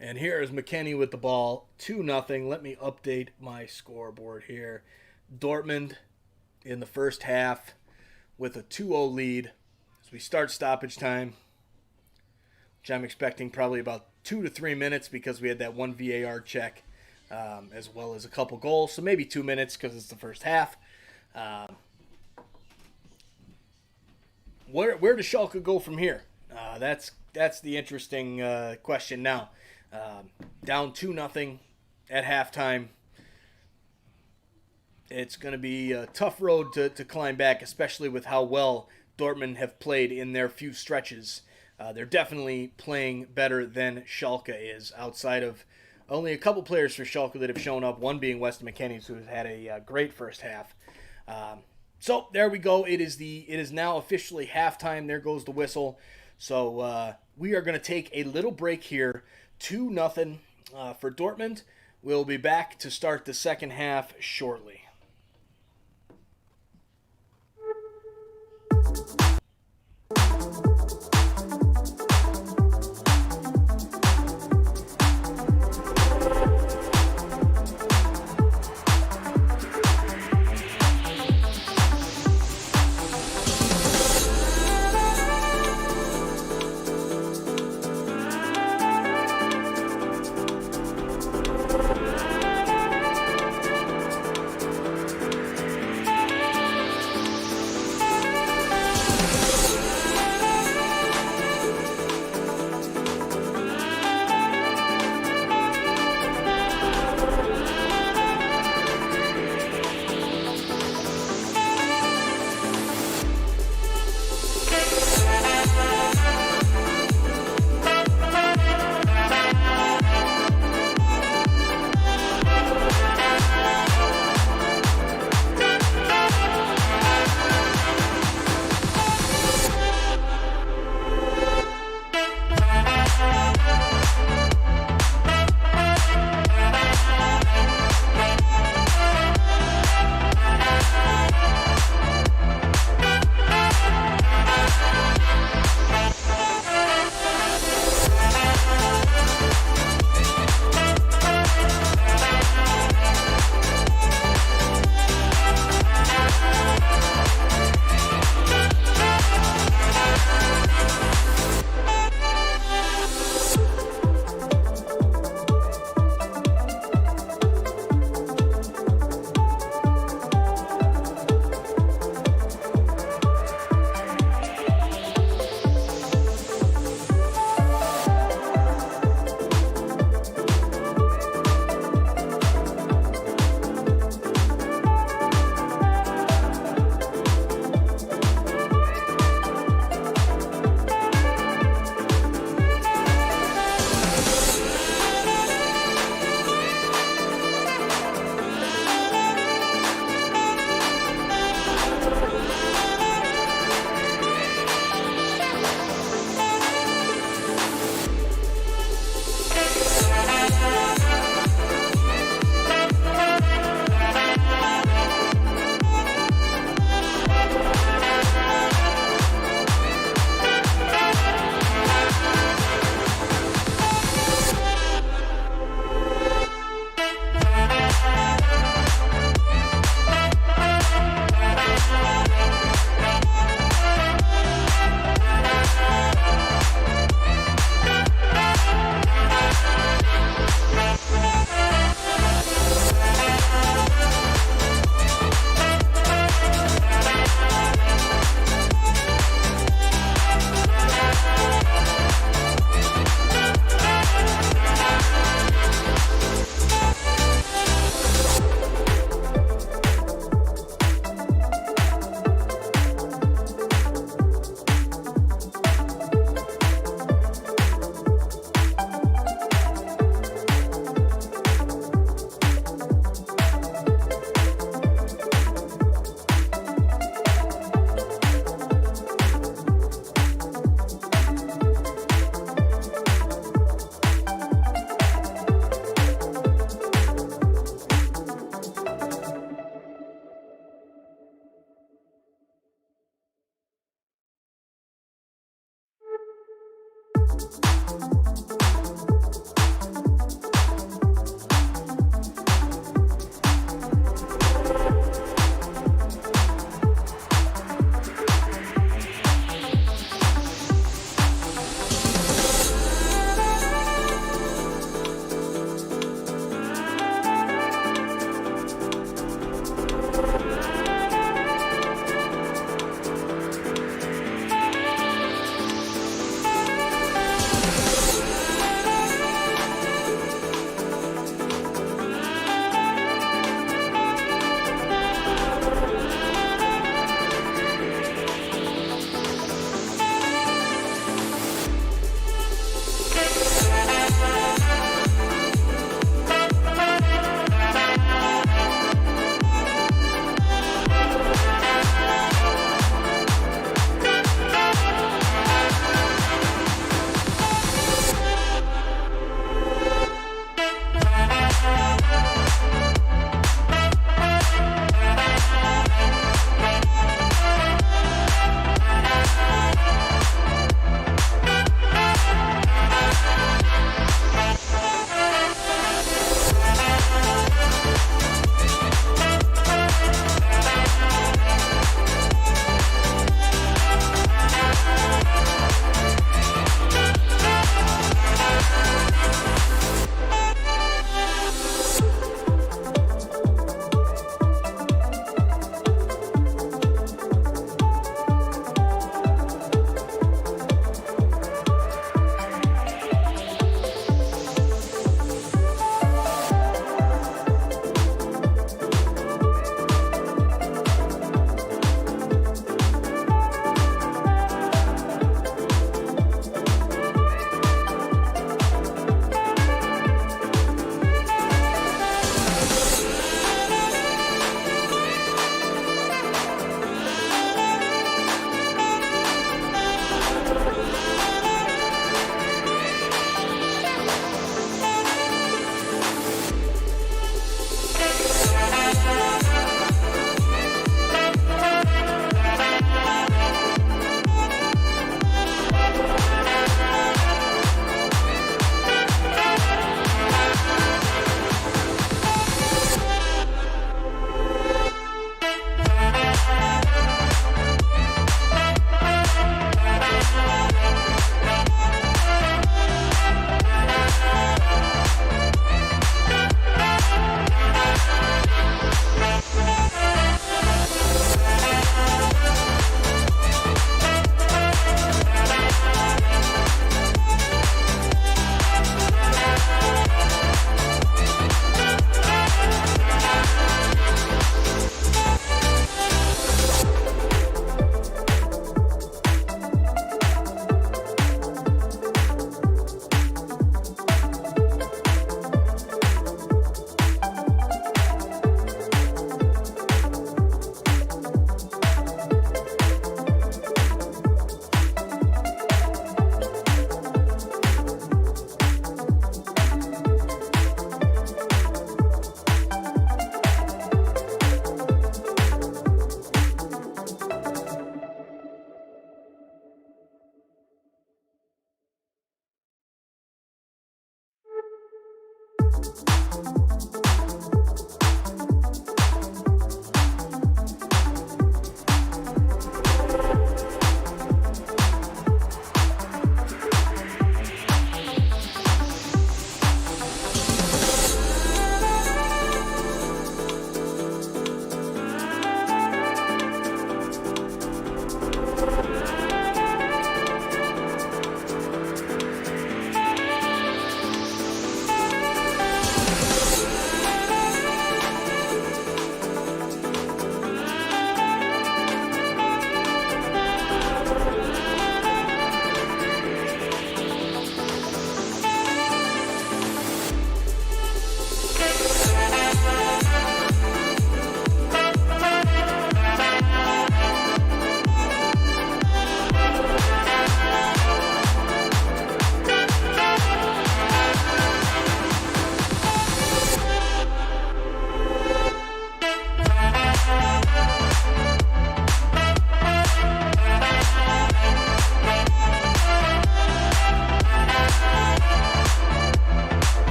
And here is McKennie with the ball. 2-0. Let me update my scoreboard here. Dortmund in the first half with a 2-0 lead. As we start stoppage time, which I'm expecting probably about 2 to 3 minutes because we had that one VAR check, as well as a couple goals. So maybe 2 minutes because it's the first half. Where does Schalke go from here? That's the interesting question now. Down 2-0 at halftime. It's going to be a tough road to climb back, especially with how well Dortmund have played in their few stretches. They're definitely playing better than Schalke is, outside of only a couple players for Schalke that have shown up, one being Weston McKennie, who has had a great first half. So there we go. It is now officially halftime. There goes the whistle. So we are going to take a little break here. 2-0 for Dortmund. We'll be back to start the second half shortly.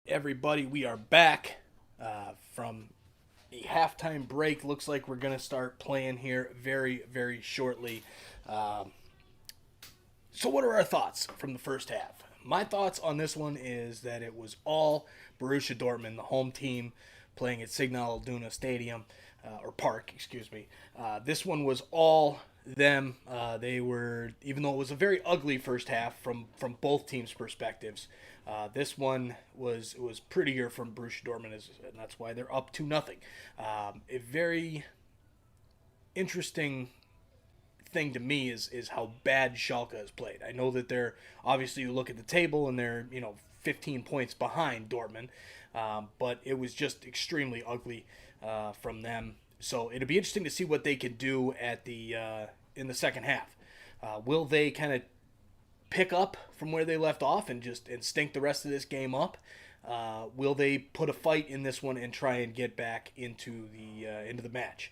Everybody, we are back from a halftime break. Looks like we're going to start playing here very, very shortly. Um, so, what are our thoughts from the first half? My thoughts on this one is that it was all Borussia Dortmund, the home team, playing at Signal Iduna Stadium, or Park, excuse me. This one was all them. They were, even though it was a very ugly first half from both teams' perspectives, this one was prettier from Borussia Dortmund, and that's why they're up 2-0. A very interesting thing to me is how bad Schalke has played. I know that they're obviously, you look at the table and they're 15 points behind Dortmund, but it was just extremely ugly from them. So it'll be interesting to see what they can do at the in the second half. Will they kind of pick up from where they left off and stink the rest of this game up? Will they put a fight in this one and try and get back into the match?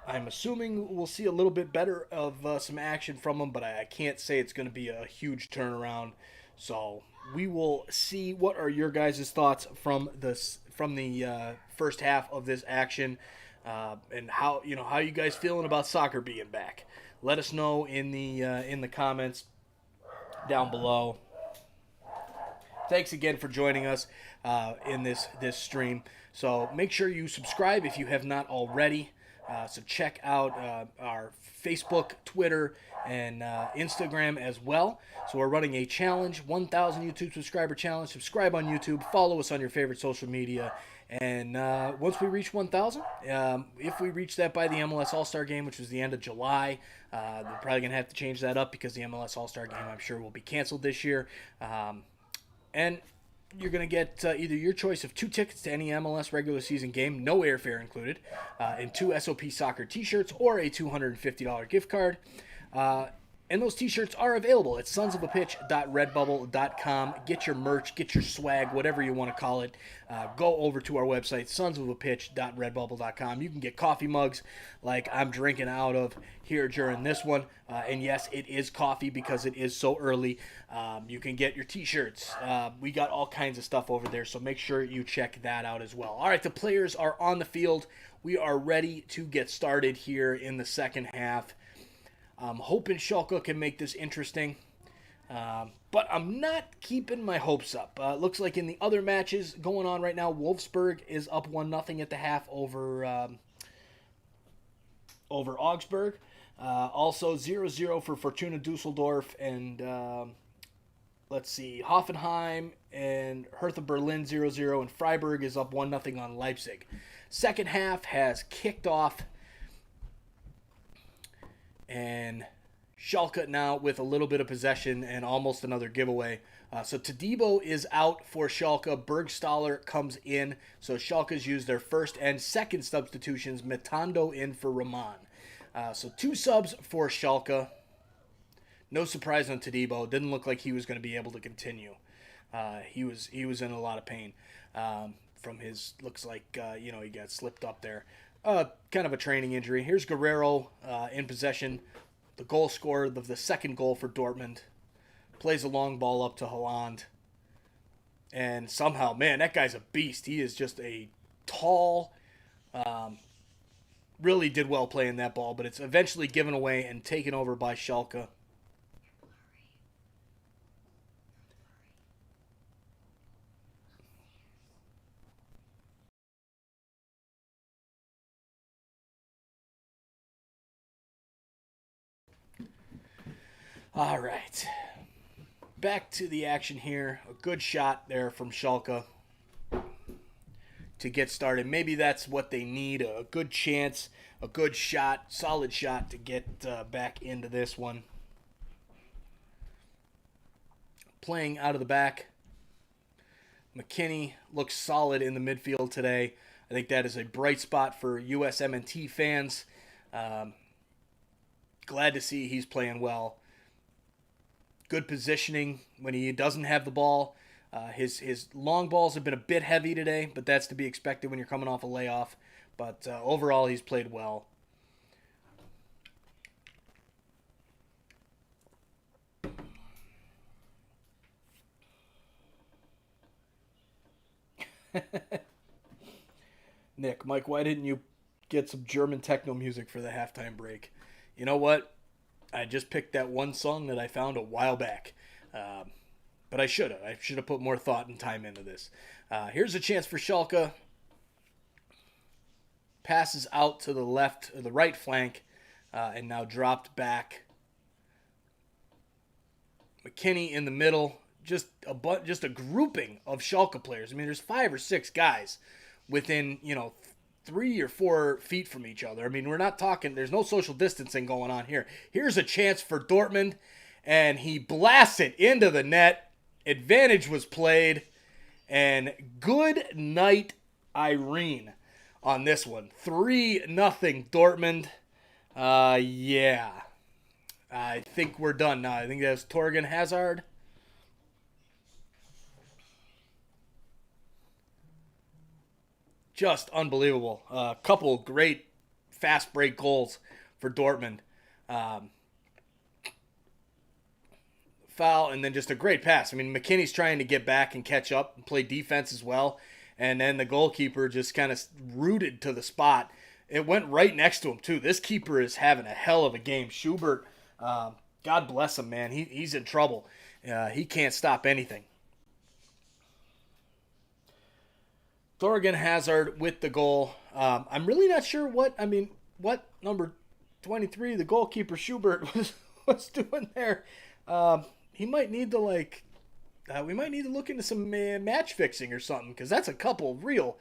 I'm assuming we'll see a little bit better of some action from them, but I can't say it's going to be a huge turnaround. So we will see. What are your guys' thoughts from the first half of this action, and how you guys feeling about soccer being back? Let us know in the comments down below. Thanks again for joining us in this stream. So make sure you subscribe if you have not already. So check out our Facebook, Twitter, and Instagram as well. So we're running a challenge, 1,000 YouTube subscriber challenge. Subscribe on YouTube. Follow us on your favorite social media. And once we reach 1,000, if we reach that by the MLS All-Star Game, which was the end of July, they're probably going to have to change that up because the MLS All-Star Game, I'm sure, will be canceled this year. And you're going to get either your choice of 2 tickets to any MLS regular season game, no airfare included, and 2 SOP soccer t-shirts or a $250 gift card. And those t-shirts are available at sonsofapitch.redbubble.com. Get your merch, get your swag, whatever you want to call it. Go over to our website, sonsofapitch.redbubble.com. You can get coffee mugs like I'm drinking out of here during this one. And yes, it is coffee because it is so early. You can get your t-shirts. We got all kinds of stuff over there, so make sure you check that out as well. All right, the players are on the field. We are ready to get started here in the second half. I'm hoping Schalke can make this interesting, but I'm not keeping my hopes up. Looks like in the other matches going on right now, Wolfsburg is up 1-0 at the half over Augsburg. Also 0-0 for Fortuna Dusseldorf, and let's see, Hoffenheim and Hertha Berlin 0-0, and Freiburg is up 1-0 on Leipzig. Second half has kicked off, and Schalke now with a little bit of possession and almost another giveaway. So Todibo is out for Schalke. Bergstaller comes in. So Schalke's used their first and second substitutions. Matondo in for Rahman. So 2 subs for Schalke. No surprise on Todibo. Didn't look like he was going to be able to continue. He was in a lot of pain from his, looks like, he got slipped up there. Kind of a training injury. Here's Guerrero in possession. The goal scorer of the second goal for Dortmund. Plays a long ball up to Haaland. And somehow, man, that guy's a beast. He is just a tall, really did well playing that ball, but it's eventually given away and taken over by Schalke. All right. Back to the action here. A good shot there from Schalke to get started. Maybe that's what they need. A good chance, a good shot, solid shot to get back into this one. Playing out of the back. McKinney looks solid in the midfield today. I think that is a bright spot for USMNT fans. Glad to see he's playing well. Good positioning when he doesn't have the ball. His long balls have been a bit heavy today, but that's to be expected when you're coming off a layoff. But overall, he's played well. Mike, why didn't you get some German techno music for the halftime break? You know what? I just picked that one song that I found a while back. But I should have. I should have put more thought and time into this. Here's a chance for Schalke. Passes out to the left, or the right flank, and now dropped back. McKinney in the middle. Just a grouping of Schalke players. I mean, there's 5 or 6 guys within 3 or 4 feet from each other. I mean, we're not talking. There's no social distancing going on here. Here's a chance for Dortmund, and he blasts it into the net. Advantage was played, and good night, Irene, on this one. 3-0 Dortmund. Yeah. I think we're done now. I think that's Torgan Hazard. Just unbelievable. A couple great fast break goals for Dortmund. Foul, and then just a great pass. I mean, McKinney's trying to get back and catch up and play defense as well. And then the goalkeeper just kind of rooted to the spot. It went right next to him, too. This keeper is having a hell of a game. Schubert, God bless him, man. He's in trouble. He can't stop anything. Thorgan Hazard with the goal. I'm really not sure what number 23, the goalkeeper Schubert, was doing there. He might need to we might need to look into some match fixing or something, because that's a couple real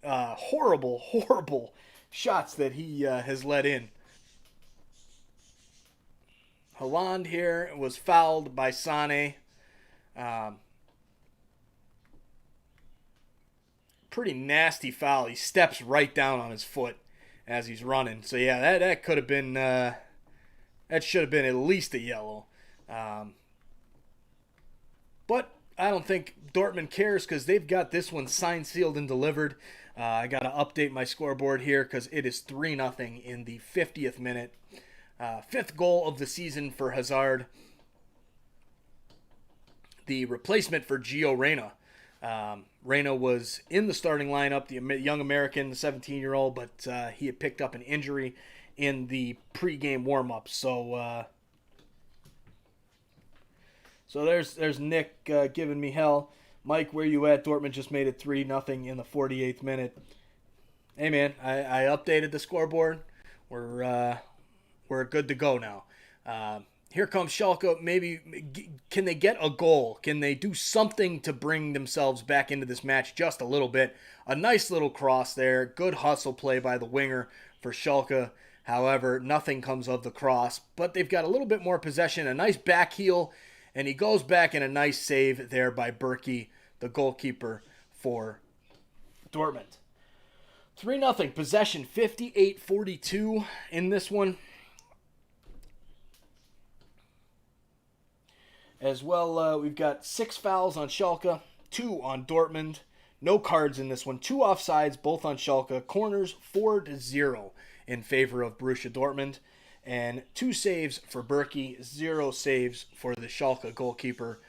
horrible shots that he has let in. Haaland here was fouled by Sane. Pretty nasty foul. He steps right down on his foot as he's running. So yeah, that could have been that should have been at least a yellow. But I don't think Dortmund cares, because they've got this one signed, sealed, and delivered. I got to update my scoreboard here because it is 3-0 in the 50th minute. 5th goal of the season for Hazard. The replacement for Gio Reyna. Reyna was in the starting lineup, the young American, the 17-year-old, but he had picked up an injury in the pregame warm-up. So there's Nick giving me hell. Mike, where you at? Dortmund just made it 3-0 in the 48th minute. Hey, man, I updated the scoreboard. We're good to go now. Here comes Schalke. Maybe can they get a goal? Can they do something to bring themselves back into this match just a little bit? A nice little cross there. Good hustle play by the winger for Schalke. However, nothing comes of the cross. But they've got a little bit more possession. A nice back heel. And he goes back in a nice save there by Berkey, the goalkeeper for Dortmund. 3-0. Possession 58-42 in this one. As well, we've got 6 fouls on Schalke, 2 on Dortmund. No cards in this one. 2 offsides, both on Schalke. Corners 4-0 in favor of Borussia Dortmund. And 2 saves for Berkey, 0 saves for the Schalke goalkeeper.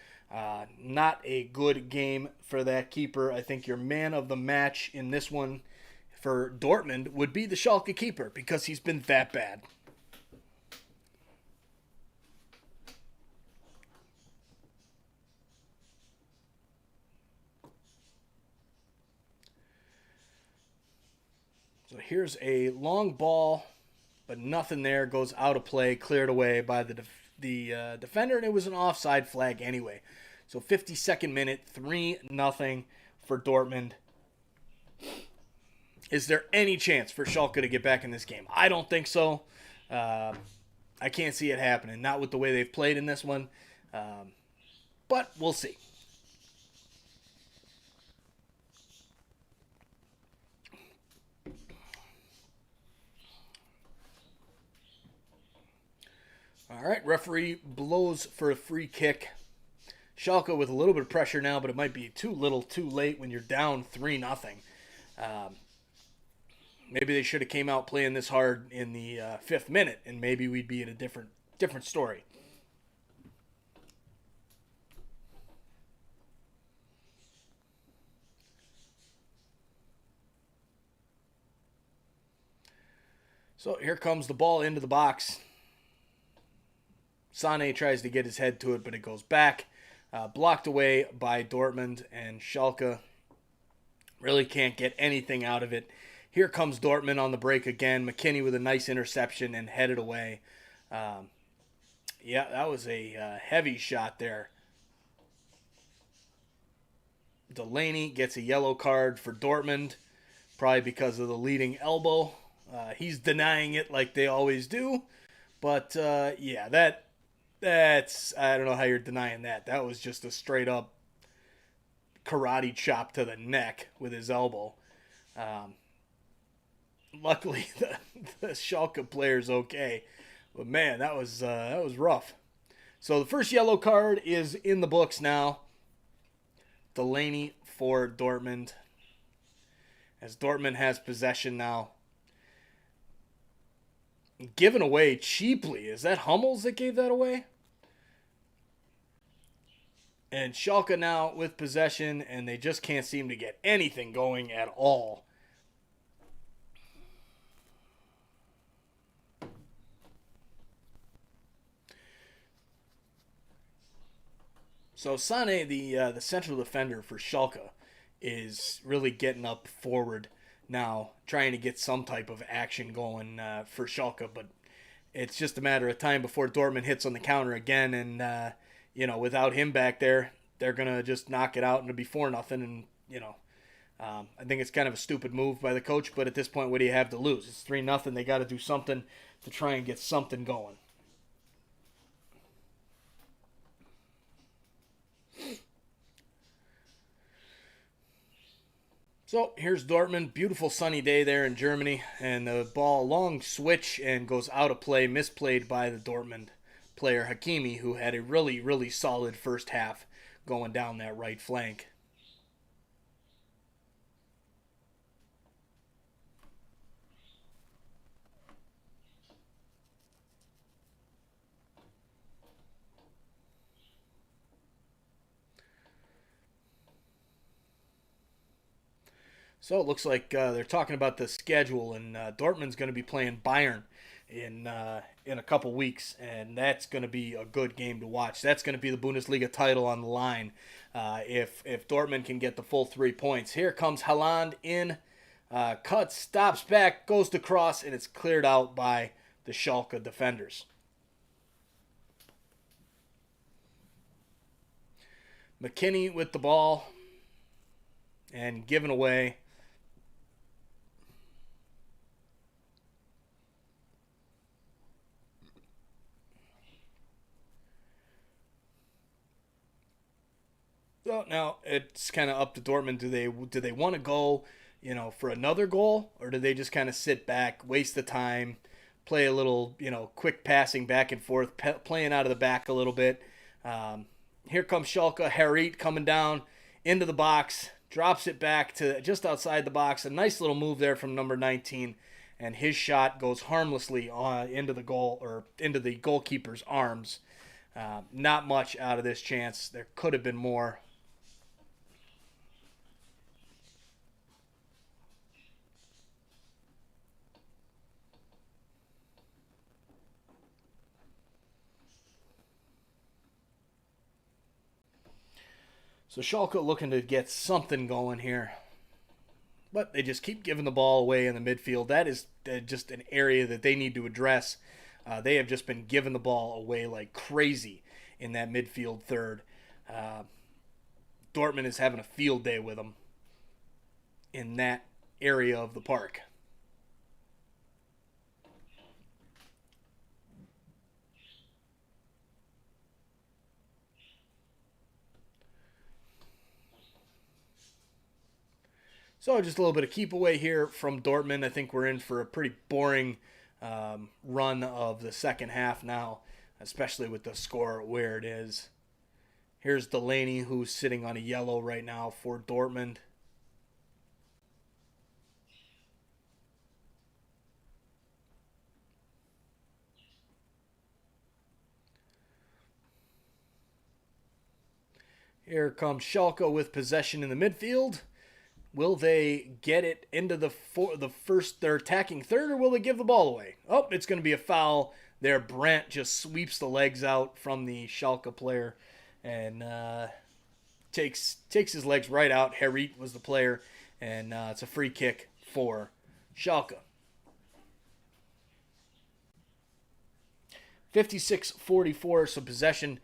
Not a good game for that keeper. I think your man of the match in this one for Dortmund would be the Schalke keeper, because he's been that bad. So here's a long ball, but nothing there. Goes out of play, cleared away by the defender, and it was an offside flag anyway. So 52nd minute, 3-0 for Dortmund. Is there any chance for Schalke to get back in this game? I don't think so. I can't see it happening. Not with the way they've played in this one. But we'll see. All right, referee blows for a free kick. Schalke with a little bit of pressure now, but it might be too little too late when you're down 3-0. Maybe they should have came out playing this hard in the 5th minute, and maybe we'd be in a different story. So here comes the ball into the box. Sané tries to get his head to it, but it goes back. Blocked away by Dortmund, and Schalke really can't get anything out of it. Here comes Dortmund on the break again. McKinney with a nice interception and headed away. Yeah, that was a heavy shot there. Delaney gets a yellow card for Dortmund, probably because of the leading elbow. He's denying it like they always do. But yeah, that's I don't know how you're denying that. That was just a straight up karate chop to the neck with his elbow. Luckily, the Schalke player's okay, but man, that was rough. So the first yellow card is in the books now. Delaney for Dortmund, as Dortmund has possession now. Given away cheaply. Is that Hummels that gave that away? And Schalke now with possession, and they just can't seem to get anything going at all. So Sané, the central defender for Schalke, is really getting up forward now, trying to get some type of action going for Schalke, but it's just a matter of time before Dortmund hits on the counter again, and without him back there, they're gonna just knock it out and it'll be 4-0. And I think it's kind of a stupid move by the coach, but at this point, what do you have to lose? It's 3-0. They got to do something to try and get something going. So here's Dortmund. Beautiful sunny day there in Germany. And the ball, long switch and goes out of play. Misplayed by the Dortmund player Hakimi, who had a really, really solid first half going down that right flank. So it looks like they're talking about the schedule, and Dortmund's going to be playing Bayern in a couple weeks, and that's going to be a good game to watch. That's going to be the Bundesliga title on the line if Dortmund can get the full 3 points. Here comes Haaland in, cuts, stops back, goes to cross, and it's cleared out by the Schalke defenders. McKinney with the ball and given away. So now it's kind of up to Dortmund. Do they want to go, for another goal, or do they just kind of sit back, waste the time, play a little, quick passing back and forth, playing out of the back a little bit? Here comes Schalke. Harit coming down into the box, drops it back to just outside the box. A nice little move there from number 19, and his shot goes harmlessly into the goal, or into the goalkeeper's arms. Not much out of this chance. There could have been more. So Schalke looking to get something going here. But they just keep giving the ball away in the midfield. That is just an area that they need to address. They have just been giving the ball away like crazy in that midfield third. Dortmund is having a field day with them in that area of the park. So just a little bit of keep away here from Dortmund. I think we're in for a pretty boring run of the second half now, especially with the score where it is. Here's Delaney, who's sitting on a yellow right now for Dortmund. Here comes Schalke with possession in the midfield. Will they get it into the first, their attacking third, or will they give the ball away? Oh, it's going to be a foul there. Brandt just sweeps the legs out from the Schalke player and takes his legs right out. Harit was the player, and it's a free kick for Schalke. 56-44, so possession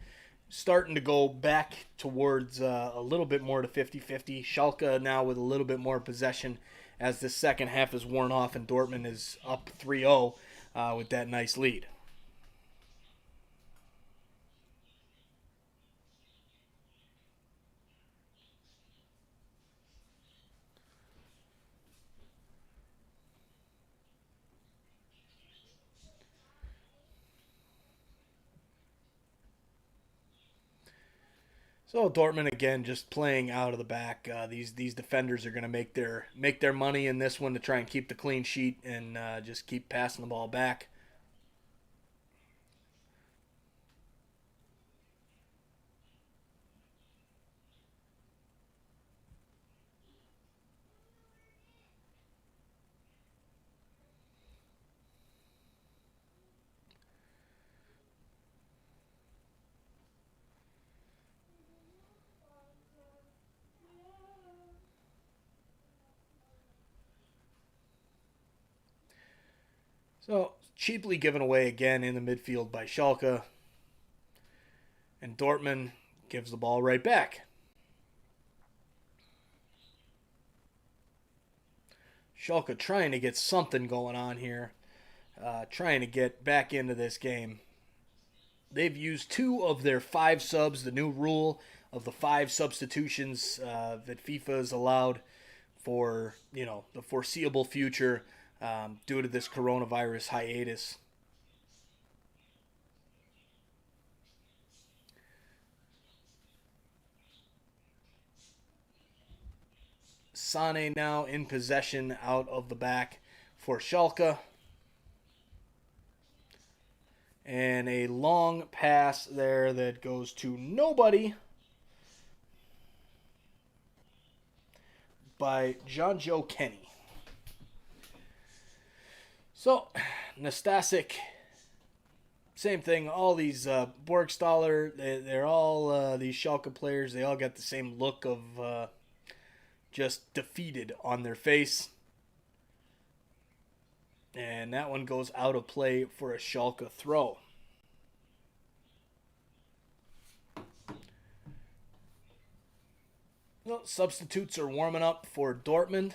starting to go back towards a little bit more to 50-50. Schalke now with a little bit more possession as the second half is worn off and Dortmund is up 3-0 with that nice lead. So Dortmund again just playing out of the back. These defenders are going to make their money in this one to try and keep the clean sheet and just keep passing the ball back. So cheaply given away again in the midfield by Schalke. And Dortmund gives the ball right back. Schalke trying to get something going on here. Trying to get back into this game. They've used 2 of their 5 subs, the new rule of the 5 substitutions that FIFA has allowed for the foreseeable future due to this coronavirus hiatus. Sane now in possession out of the back for Schalke. And a long pass there that goes to nobody by John-Joe Kenny. So, Nastasic, same thing. All these Borgstaller, they're all these Schalke players. They all got the same look of just defeated on their face. And that one goes out of play for a Schalke throw. Well, substitutes are warming up for Dortmund.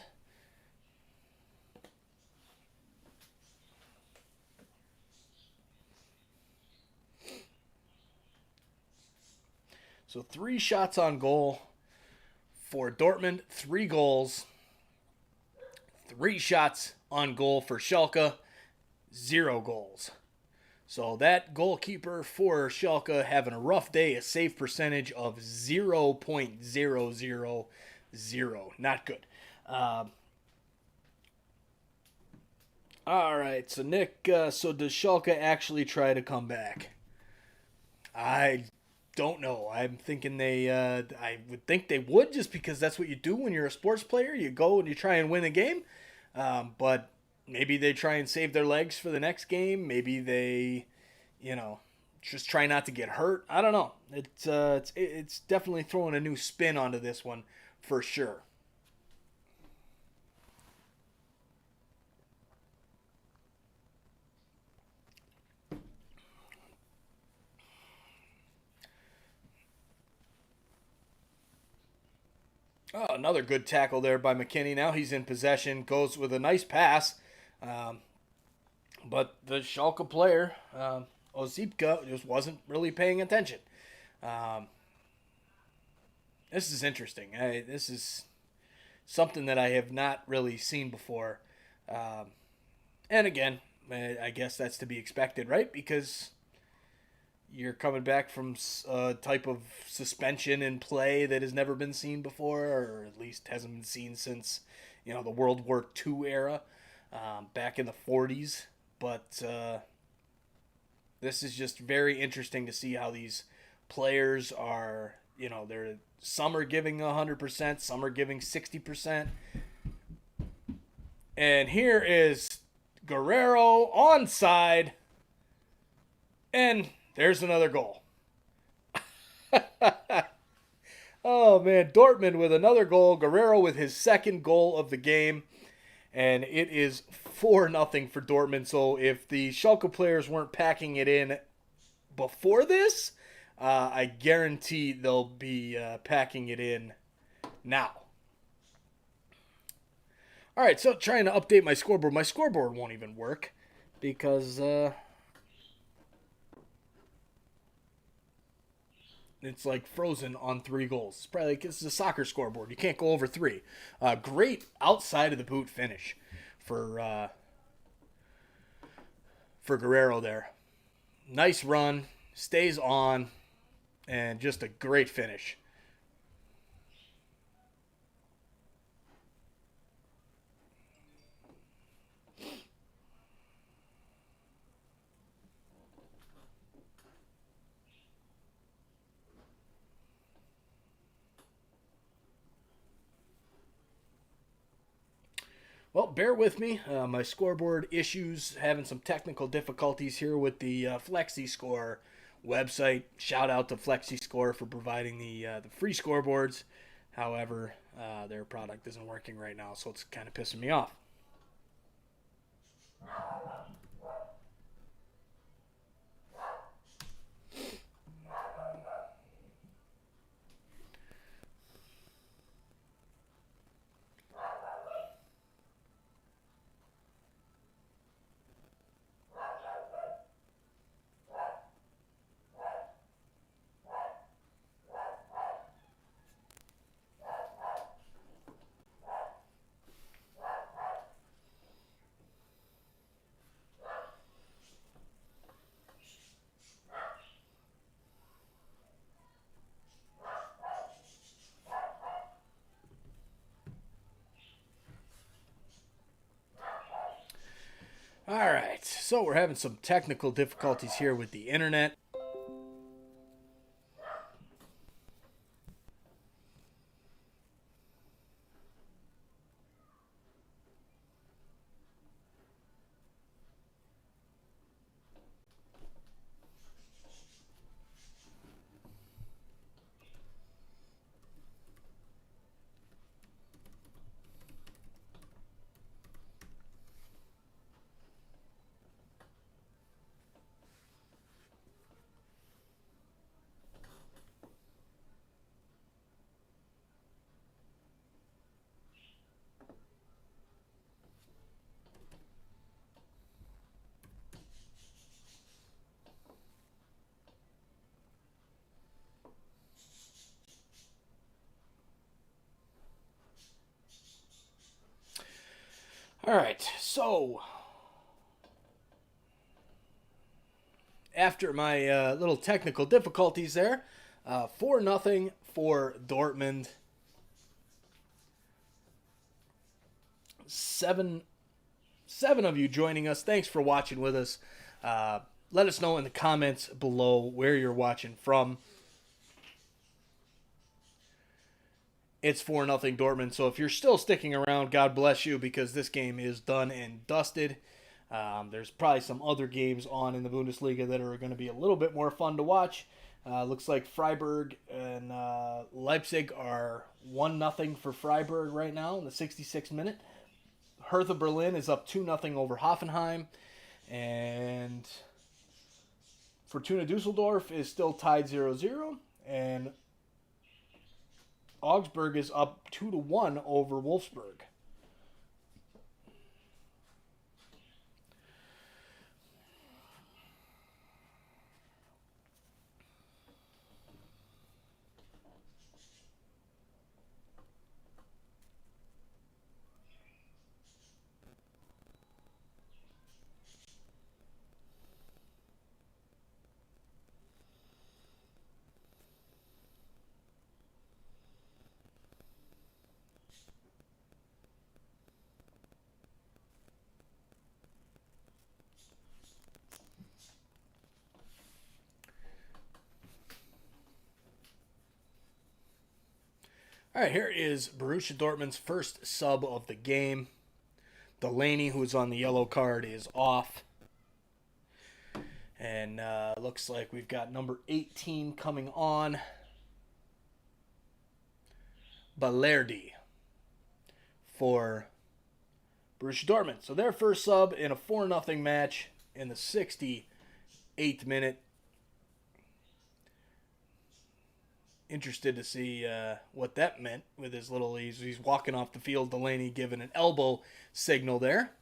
So 3 shots on goal for Dortmund, 3 goals. 3 shots on goal for Schalke, 0 goals. So that goalkeeper for Schalke having a rough day, a save percentage of 0.000. Not good. All right, so Nick, so does Schalke actually try to come back? I don't know. I'm thinking I would think they would, just because that's what you do when you're a sports player. You go and you try and win a game. But maybe they try and save their legs for the next game. Maybe they, just try not to get hurt. I don't know. It's definitely throwing a new spin onto this one for sure. Oh, another good tackle there by McKinney. Now he's in possession, goes with a nice pass. But the Schalke player, Ozipka, just wasn't really paying attention. This is interesting. This is something that I have not really seen before. And again, I guess that's to be expected, right? Because you're coming back from a type of suspension in play that has never been seen before, or at least hasn't been seen since, the World War II era, back in the 40s. But this is just very interesting to see how these players are some are giving 100%, some are giving 60%. And here is Guerrero onside. And there's another goal. Oh, man. Dortmund with another goal. Guerrero with his second goal of the game. And it is 4-0 for Dortmund. So if the Schalke players weren't packing it in before this, I guarantee they'll be packing it in now. All right, so trying to update my scoreboard. My scoreboard won't even work because it's like frozen on 3 goals. It's probably like, this is a soccer scoreboard. You can't go over 3. Great outside of the boot finish for Guerrero there. Nice run, stays on, and just a great finish. Well, bear with me. My scoreboard issues, having some technical difficulties here with the FlexiScore website. Shout out to FlexiScore for providing the free scoreboards. However, their product isn't working right now, so it's kind of pissing me off. All right, so we're having some technical difficulties here with the internet. All right, so after my little technical difficulties there, 4-0 for Dortmund. Seven of you joining us. Thanks for watching with us. Let us know in the comments below where you're watching from. It's 4-0 Dortmund. So if you're still sticking around, God bless you, because this game is done and dusted. There's probably some other games on in the Bundesliga that are going to be a little bit more fun to watch. Looks like Freiburg and Leipzig are 1-0 for Freiburg right now in the 66th minute. Hertha Berlin is up 2-0 over Hoffenheim. And Fortuna Dusseldorf is still tied 0-0. And Augsburg is up 2-1 over Wolfsburg. All right, here is Borussia Dortmund's first sub of the game. Delaney, who's on the yellow card, is off. And looks like we've got number 18 coming on. Balerdi for Borussia Dortmund. So their first sub in a 4-0 match in the 68th minute. Interested to see what that meant with his little... He's walking off the field. Delaney giving an elbow signal there.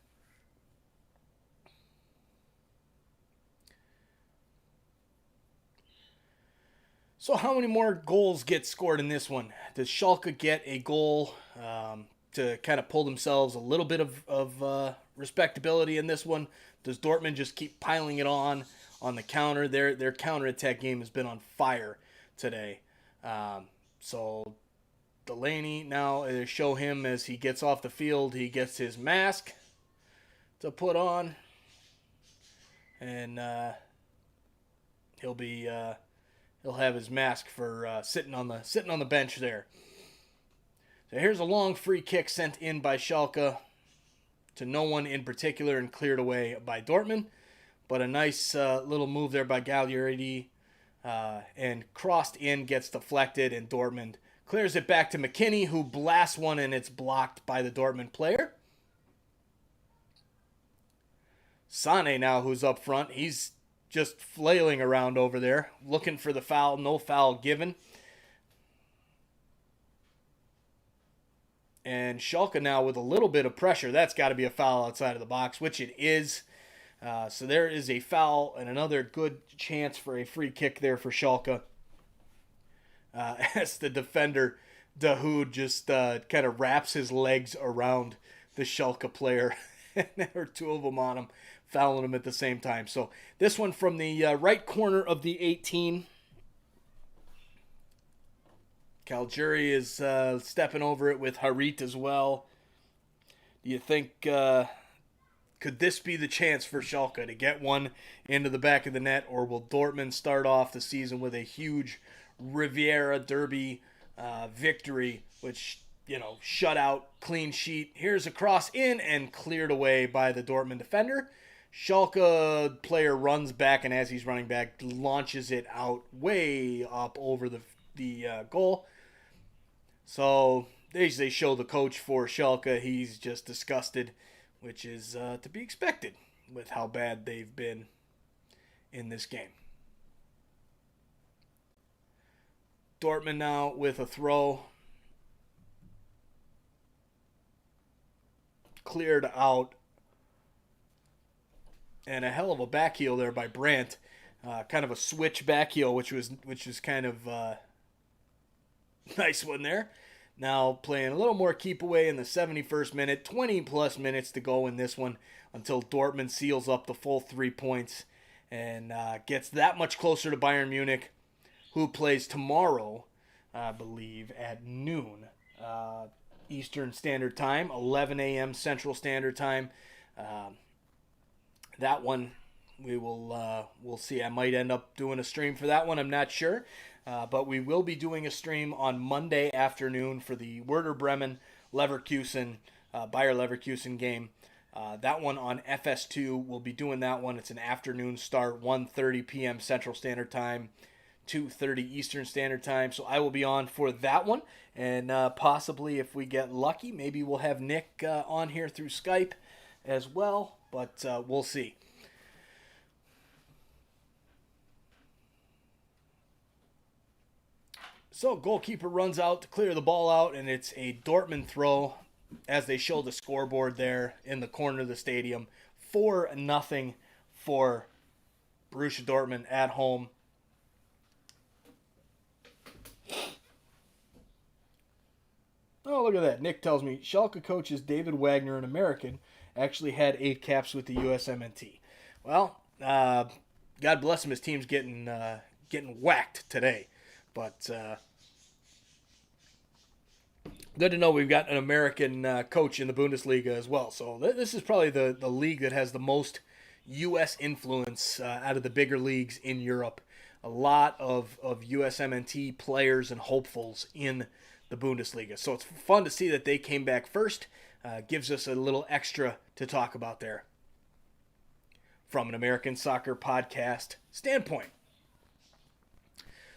So how many more goals get scored in this one? Does Schalke get a goal to kind of pull themselves a little bit of respectability in this one? Does Dortmund just keep piling it on the counter? Their counterattack game has been on fire today. So Delaney now, they show him as he gets off the field, he gets his mask to put on. And he'll have his mask for sitting on the bench there. So here's a long free kick sent in by Schalke to no one in particular and cleared away by Dortmund. But a nice little move there by Gagliardi and crossed in, gets deflected, and Dortmund clears it back to McKinney, who blasts one, and it's blocked by the Dortmund player. Sane now, who's up front, he's just flailing around over there, looking for the foul. No foul given. And Schalke now with a little bit of pressure. That's got to be a foul outside of the box, which it is. So there is a foul and another good chance for a free kick there for Schalke. As the defender, Dahoud, just kind of wraps his legs around the Schalke player. And there are two of them on him, fouling him at the same time. So this one from the right corner of the 18. Caligiuri is stepping over it with Harit as well. Do you think, could this be the chance for Schalke to get one into the back of the net, or will Dortmund start off the season with a huge Riviera Derby victory, which, shutout, clean sheet? Here's a cross in and cleared away by the Dortmund defender. Schalke player runs back, and as he's running back, launches it out way up over the goal. So they show the coach for Schalke. He's just disgusted, which is to be expected with how bad they've been in this game. Dortmund now with a throw. Cleared out. And a hell of a back heel there by Brandt. Kind of a switch back heel, which was kind of nice one there. Now playing a little more keep away in the 71st minute. 20 plus minutes to go in this one until Dortmund seals up the full 3 points and gets that much closer to Bayern Munich, who plays tomorrow, I believe, at noon Eastern Standard Time, 11 a.m. Central Standard Time. That one we'll see. I might end up doing a stream for that one. I'm not sure. But we will be doing a stream on Monday afternoon for the Werder Bremen Leverkusen, Bayer Leverkusen game. That one on FS2. We'll be doing that one. It's an afternoon start, 1:30 p.m. Central Standard Time, 2:30 Eastern Standard Time. So I will be on for that one. And possibly, if we get lucky, maybe we'll have Nick on here through Skype as well. But we'll see. So goalkeeper runs out to clear the ball out, and it's a Dortmund throw as they show the scoreboard there in the corner of the stadium. 4-0 for Borussia Dortmund at home. Oh, look at that. Nick tells me Schalke coaches David Wagner, an American, actually had 8 caps with the USMNT. Well, God bless him. His team's getting whacked today. But good to know we've got an American coach in the Bundesliga as well. So this is probably the league that has the most U.S. influence out of the bigger leagues in Europe. A lot of USMNT players and hopefuls in the Bundesliga. So it's fun to see that they came back first. Gives us a little extra to talk about there from an American soccer podcast standpoint.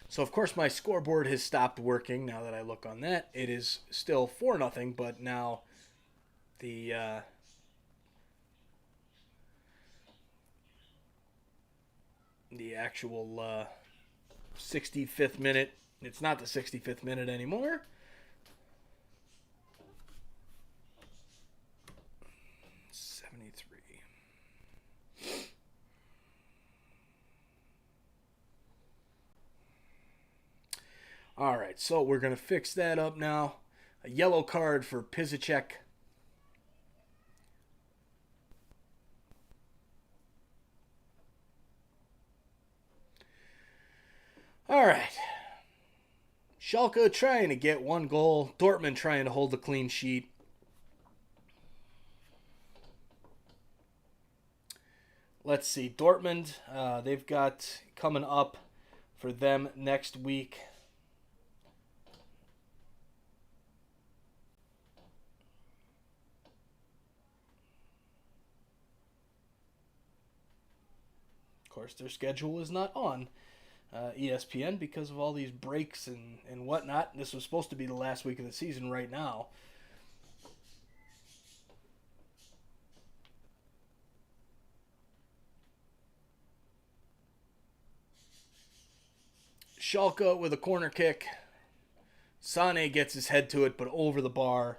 So, of course, my scoreboard has stopped working now that I look on that. It is still 4-0, but now the actual 65th minute, it's not the 65th minute anymore. All right, so we're going to fix that up now. A yellow card for Pizicek. All right. Schalke trying to get one goal. Dortmund trying to hold the clean sheet. Let's see. Dortmund, they've got coming up for them next week. Of course, their schedule is not on ESPN because of all these breaks and whatnot. This was supposed to be the last week of the season right now. Schalke with a corner kick. Sane gets his head to it, but over the bar.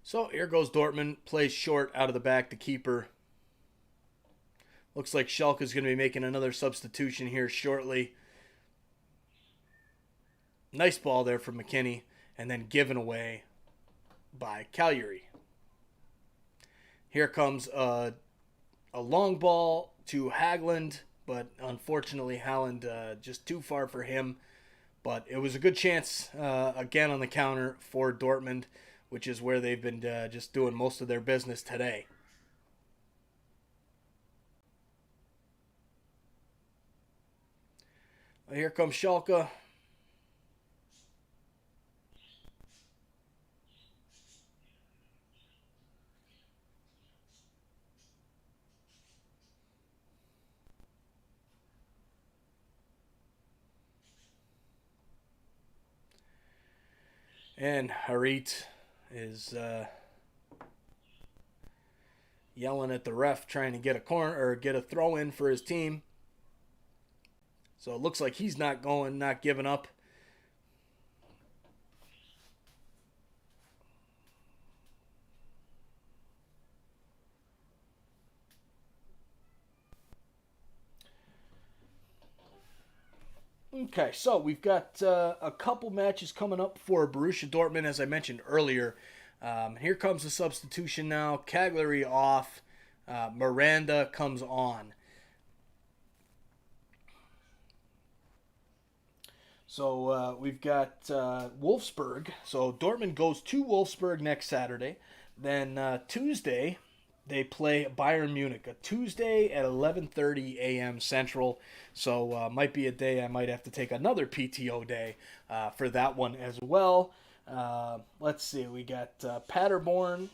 So here goes Dortmund. Plays short out of the back, the keeper. Looks like Schalke's going to be making another substitution here shortly. Nice ball there from McKinney. And then given away by Cagliari. Here comes a long ball to Hagland. But unfortunately, Haaland just too far for him. But it was a good chance again on the counter for Dortmund, which is where they've been just doing most of their business today. Here comes Schalke. And Harit is yelling at the ref, trying to get a corner or get a throw in for his team. So it looks like he's not giving up. Okay, so we've got a couple matches coming up for Borussia Dortmund, as I mentioned earlier. Here comes the substitution now. Cagliari off. Miranda comes on. So we've got Wolfsburg. So Dortmund goes to Wolfsburg next Saturday. Then Tuesday, they play Bayern Munich. A Tuesday at 11:30 a.m. Central. So might be a day I might have to take another PTO day for that one as well. Let's see. We got Paderborn,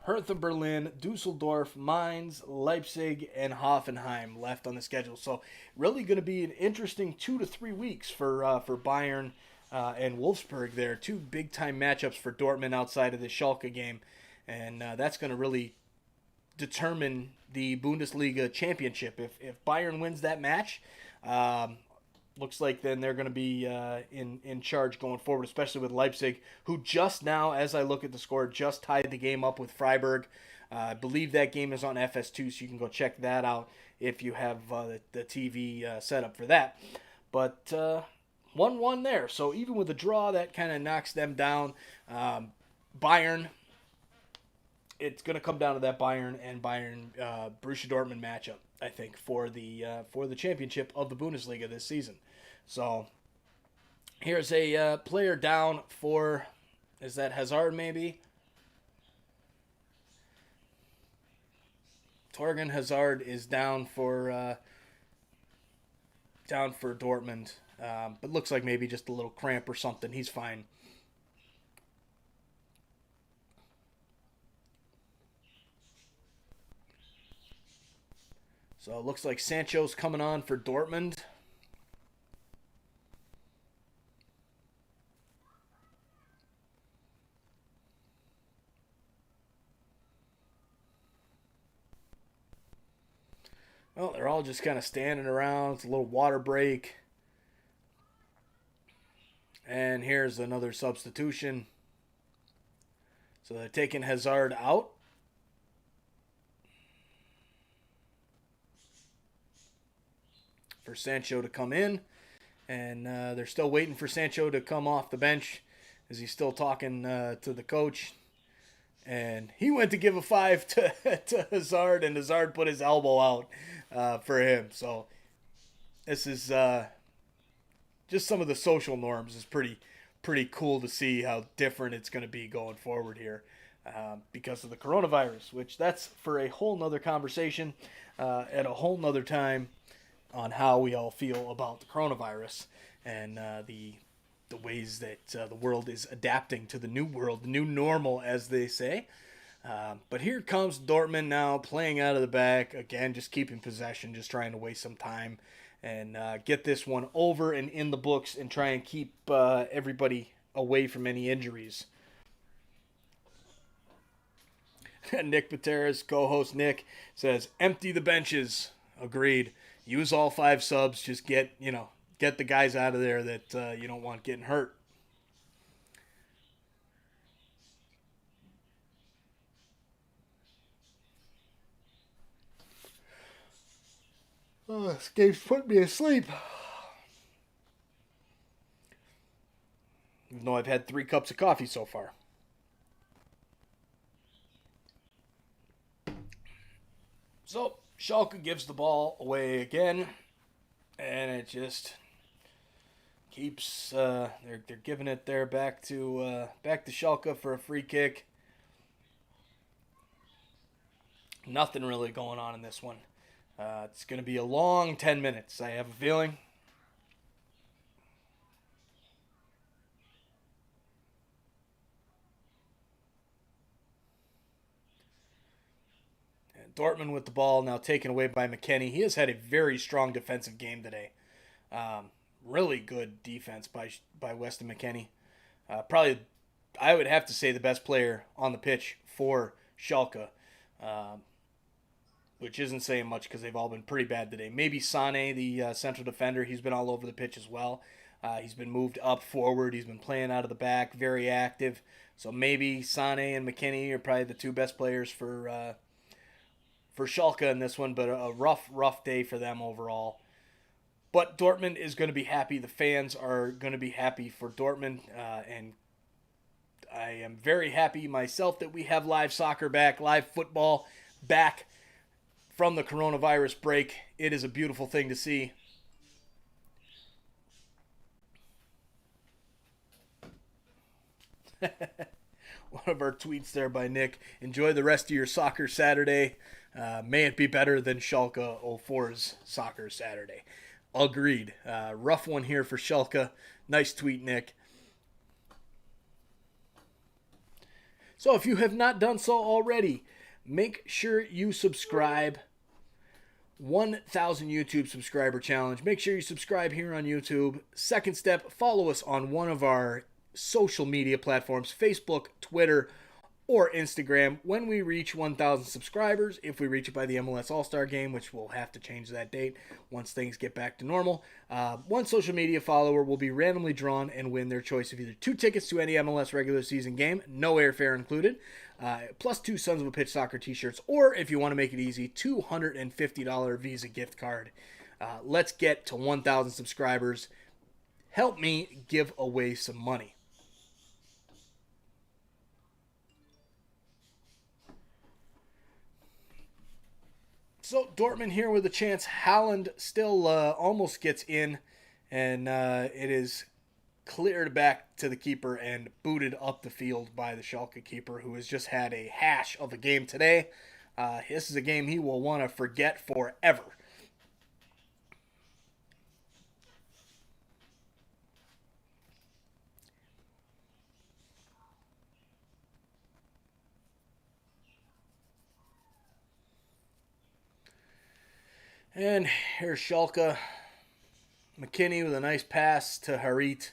Hertha Berlin, Dusseldorf, Mainz, Leipzig, and Hoffenheim left on the schedule. So really going to be an interesting 2 to 3 weeks for Bayern and Wolfsburg there. Two big-time matchups for Dortmund outside of the Schalke game. And that's going to really determine the Bundesliga championship. If Bayern wins that match, looks like then they're going to be in charge going forward, especially with Leipzig, who just now, as I look at the score, just tied the game up with Freiburg. I believe that game is on FS2, so you can go check that out if you have the TV set up for that. But 1-1 there. So even with a draw, that kind of knocks them down. Bayern, it's going to come down to that Bayern Borussia Dortmund matchup, I think, for the championship of the Bundesliga this season. So Here's a player down for, is that Hazard maybe? Torgan Hazard is down for Dortmund, but looks like maybe just a little cramp or something. He's fine. So it looks like Sancho's coming on for Dortmund. Well, they're all just kind of standing around. It's a little water break. And here's another substitution. So they're taking Hazard out. For Sancho to come in. And they're still waiting for Sancho to come off the bench as he's still talking to the coach. And he went to give a 5 to Hazard, and Hazard put his elbow out for him. So this is just some of the social norms is pretty cool to see how different it's going to be going forward here because of the coronavirus, which that's for a whole nother conversation at a whole nother time on how we all feel about the coronavirus and the ways that the world is adapting to the new world, the new normal, as they say. But here comes Dortmund now playing out of the back. Again, just keeping possession, just trying to waste some time and get this one over and in the books and try and keep everybody away from any injuries. Nick Pateras, co-host Nick, says, empty the benches. Agreed. Use all 5 subs. Just get the guys out of there that you don't want getting hurt. Oh, this game's putting me asleep. Even though I've had 3 cups of coffee so far. So, Schalke gives the ball away again. And it just keeps they're giving it there back to Schalke for a free kick. Nothing really going on in this one. It's going to be a long 10 minutes, I have a feeling. And Dortmund with the ball now taken away by McKennie. He has had a very strong defensive game today. Really good defense by Weston McKennie. Probably, I would have to say, the best player on the pitch for Schalke. Which isn't saying much because they've all been pretty bad today. Maybe Sane, the central defender, he's been all over the pitch as well. He's been moved up forward. He's been playing out of the back, very active. So maybe Sane and McKennie are probably the 2 best players for Schalke in this one, but a rough day for them overall. But Dortmund is going to be happy. The fans are going to be happy for Dortmund, and I am very happy myself that we have live soccer back, live football back from the coronavirus break. It is a beautiful thing to see. One of our tweets there by Nick. Enjoy the rest of your soccer Saturday. May it be better than Schalke 04's soccer Saturday. Agreed. Rough one here for Schalke. Nice tweet, Nick. So if you have not done so already, make sure you subscribe. 1,000 YouTube subscriber challenge. Make sure you subscribe here on YouTube. Second step, follow us on one of our social media platforms, Facebook, Twitter, or Instagram. When we reach 1,000 subscribers, if we reach it by the MLS All-Star Game, which we'll have to change that date once things get back to normal, one social media follower will be randomly drawn and win their choice of either 2 tickets to any MLS regular season game, no airfare included, plus 2 Sons of a Pitch soccer t-shirts, or if you want to make it easy, $250 Visa gift card. Let's get to 1,000 subscribers. Help me give away some money. So Dortmund here with a chance. Haaland still almost gets in, and it is cleared back to the keeper and booted up the field by the Schalke keeper, who has just had a hash of a game today. This is a game he will want to forget forever. And here's Schalke. McKinney with a nice pass to Harit,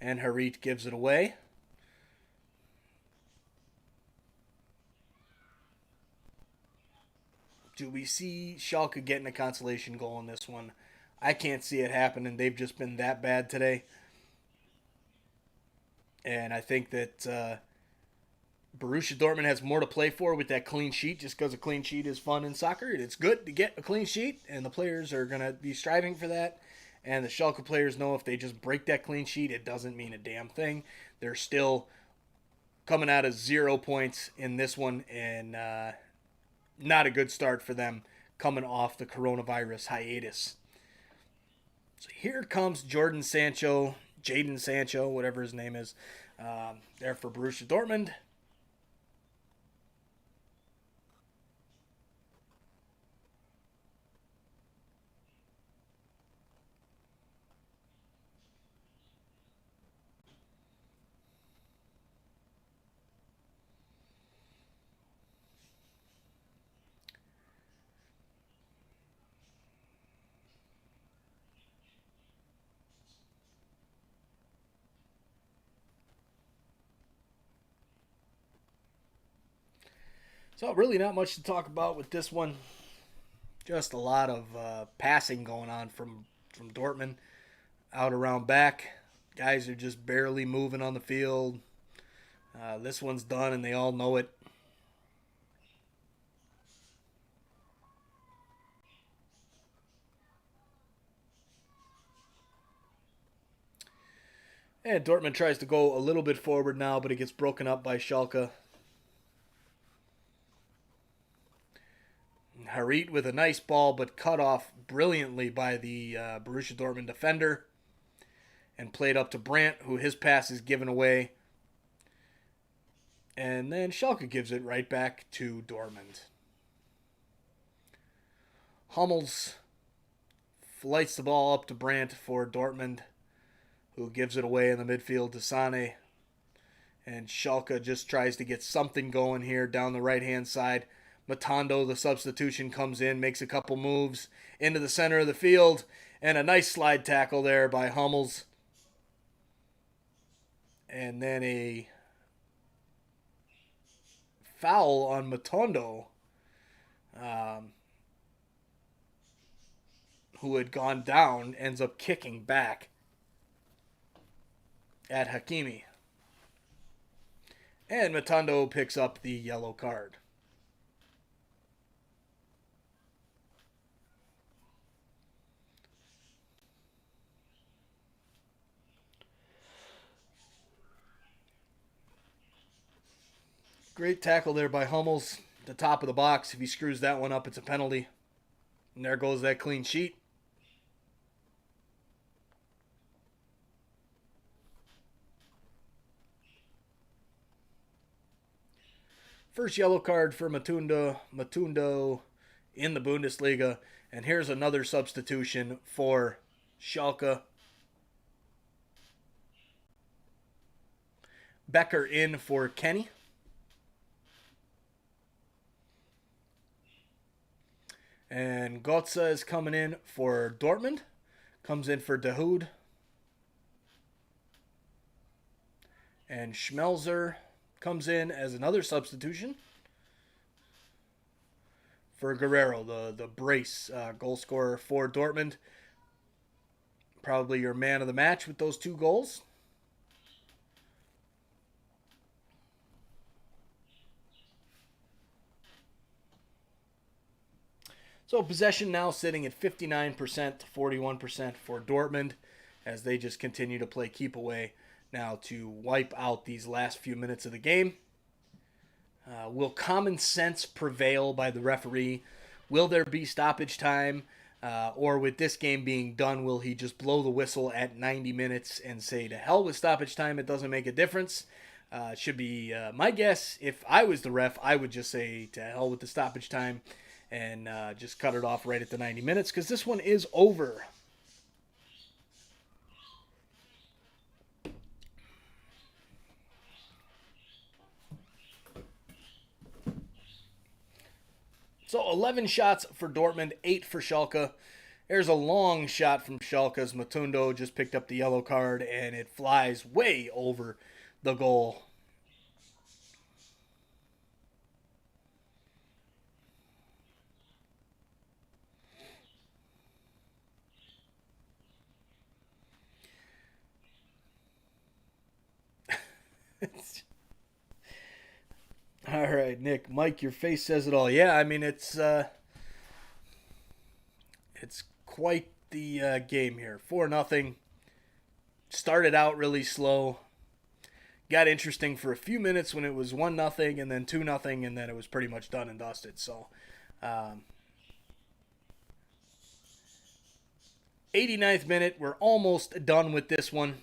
and Harit gives it away. Do we see Schalke getting a consolation goal in this one? I can't see it happening. They've just been that bad today. And I think that Borussia Dortmund has more to play for with that clean sheet, just because a clean sheet is fun in soccer. It's good to get a clean sheet, and the players are going to be striving for that. And the Schalke players know if they just break that clean sheet, it doesn't mean a damn thing. They're still coming out of 0 points in this one, and not a good start for them coming off the coronavirus hiatus. So here comes Jadon Sancho, whatever his name is, there for Borussia Dortmund. So really not much to talk about with this one. Just a lot of passing going on from Dortmund out around back. Guys are just barely moving on the field. This one's done and they all know it. And Dortmund tries to go a little bit forward now, but it gets broken up by Schalke. Harit with a nice ball, but cut off brilliantly by the Borussia Dortmund defender. And played up to Brandt, who his pass is given away. And then Schalke gives it right back to Dortmund. Hummels flights the ball up to Brandt for Dortmund, who gives it away in the midfield to Sane. And Schalke just tries to get something going here down the right-hand side. Matondo, the substitution, comes in, makes a couple moves into the center of the field, and a nice slide tackle there by Hummels. And then a foul on Matondo, who had gone down, ends up kicking back at Hakimi. And Matondo picks up the yellow card. Great tackle there by Hummels. The top of the box. If he screws that one up, it's a penalty. And there goes that clean sheet. First yellow card for Matondo in the Bundesliga. And here's another substitution for Schalke. Becker in for Kenny. And Götze is coming in for Dortmund. Comes in for Dahoud. And Schmelzer comes in as another substitution for Guerrero, the brace goal scorer for Dortmund. Probably your man of the match with those 2 goals. So possession now sitting at 59% to 41% for Dortmund as they just continue to play keep away now to wipe out these last few minutes of the game. Will common sense prevail by the referee? Will there be stoppage time? Or with this game being done, will he just blow the whistle at 90 minutes and say, to hell with stoppage time, it doesn't make a difference? Should be my guess. If I was the ref, I would just say, to hell with the stoppage time and just cut it off right at the 90 minutes because this one is over. So 11 shots for Dortmund, 8 for Schalke. There's a long shot from Schalke's Matundo, just picked up the yellow card, and it flies way over the goal. All right, Nick, Mike, your face says it all. Yeah, I mean it's quite the game here. 4-0. Started out really slow. Got interesting for a few minutes when it was 1-0 and then 2-0 and then it was pretty much done and dusted. So, 89th minute, we're almost done with this one.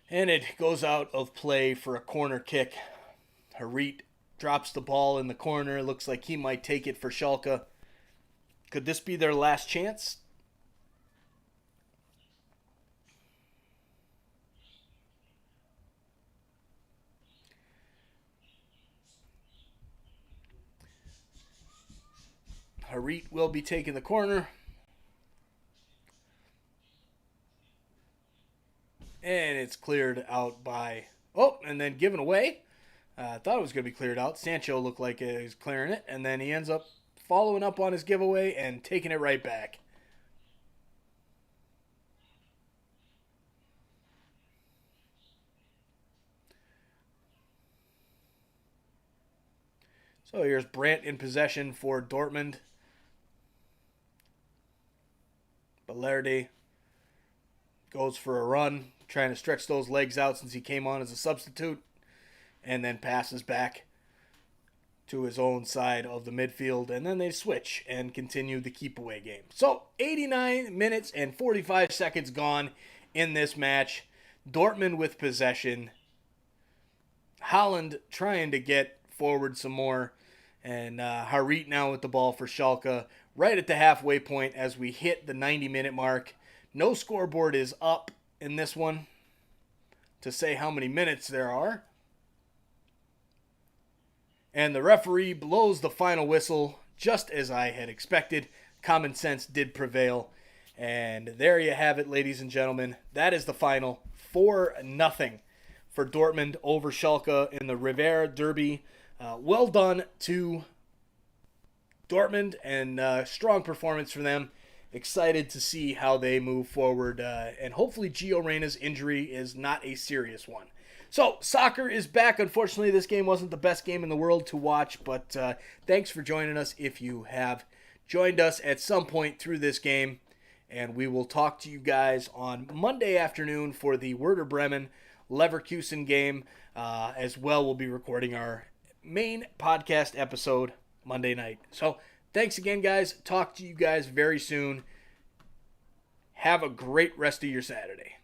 And it goes out of play for a corner kick. Harit drops the ball in the corner. Looks like he might take it for Schalke. Could this be their last chance? Harit will be taking the corner. And it's cleared out by... Oh, and then given away. I thought it was going to be cleared out. Sancho looked like he was clearing it. And then he ends up following up on his giveaway and taking it right back. So here's Brandt in possession for Dortmund. Balerdi goes for a run, trying to stretch those legs out since he came on as a substitute, and then passes back to his own side of the midfield, and then they switch and continue the keep away game. So 89 minutes and 45 seconds gone in this match. Dortmund with possession. Haaland trying to get forward some more, and Harit now with the ball for Schalke right at the halfway point as we hit the 90-minute mark. No scoreboard is up in this one to say how many minutes there are. And the referee blows the final whistle just as I had expected. Common sense did prevail. And there you have it, ladies and gentlemen. That is the final. 4-0 for Dortmund over Schalke in the Riviera Derby. Well done to Dortmund and strong performance from them. Excited to see how they move forward. And hopefully Gio Reyna's injury is not a serious one. So, soccer is back. Unfortunately, this game wasn't the best game in the world to watch, but thanks for joining us if you have joined us at some point through this game. And we will talk to you guys on Monday afternoon for the Werder Bremen Leverkusen game. As well, we'll be recording our main podcast episode Monday night. So, thanks again, guys. Talk to you guys very soon. Have a great rest of your Saturday.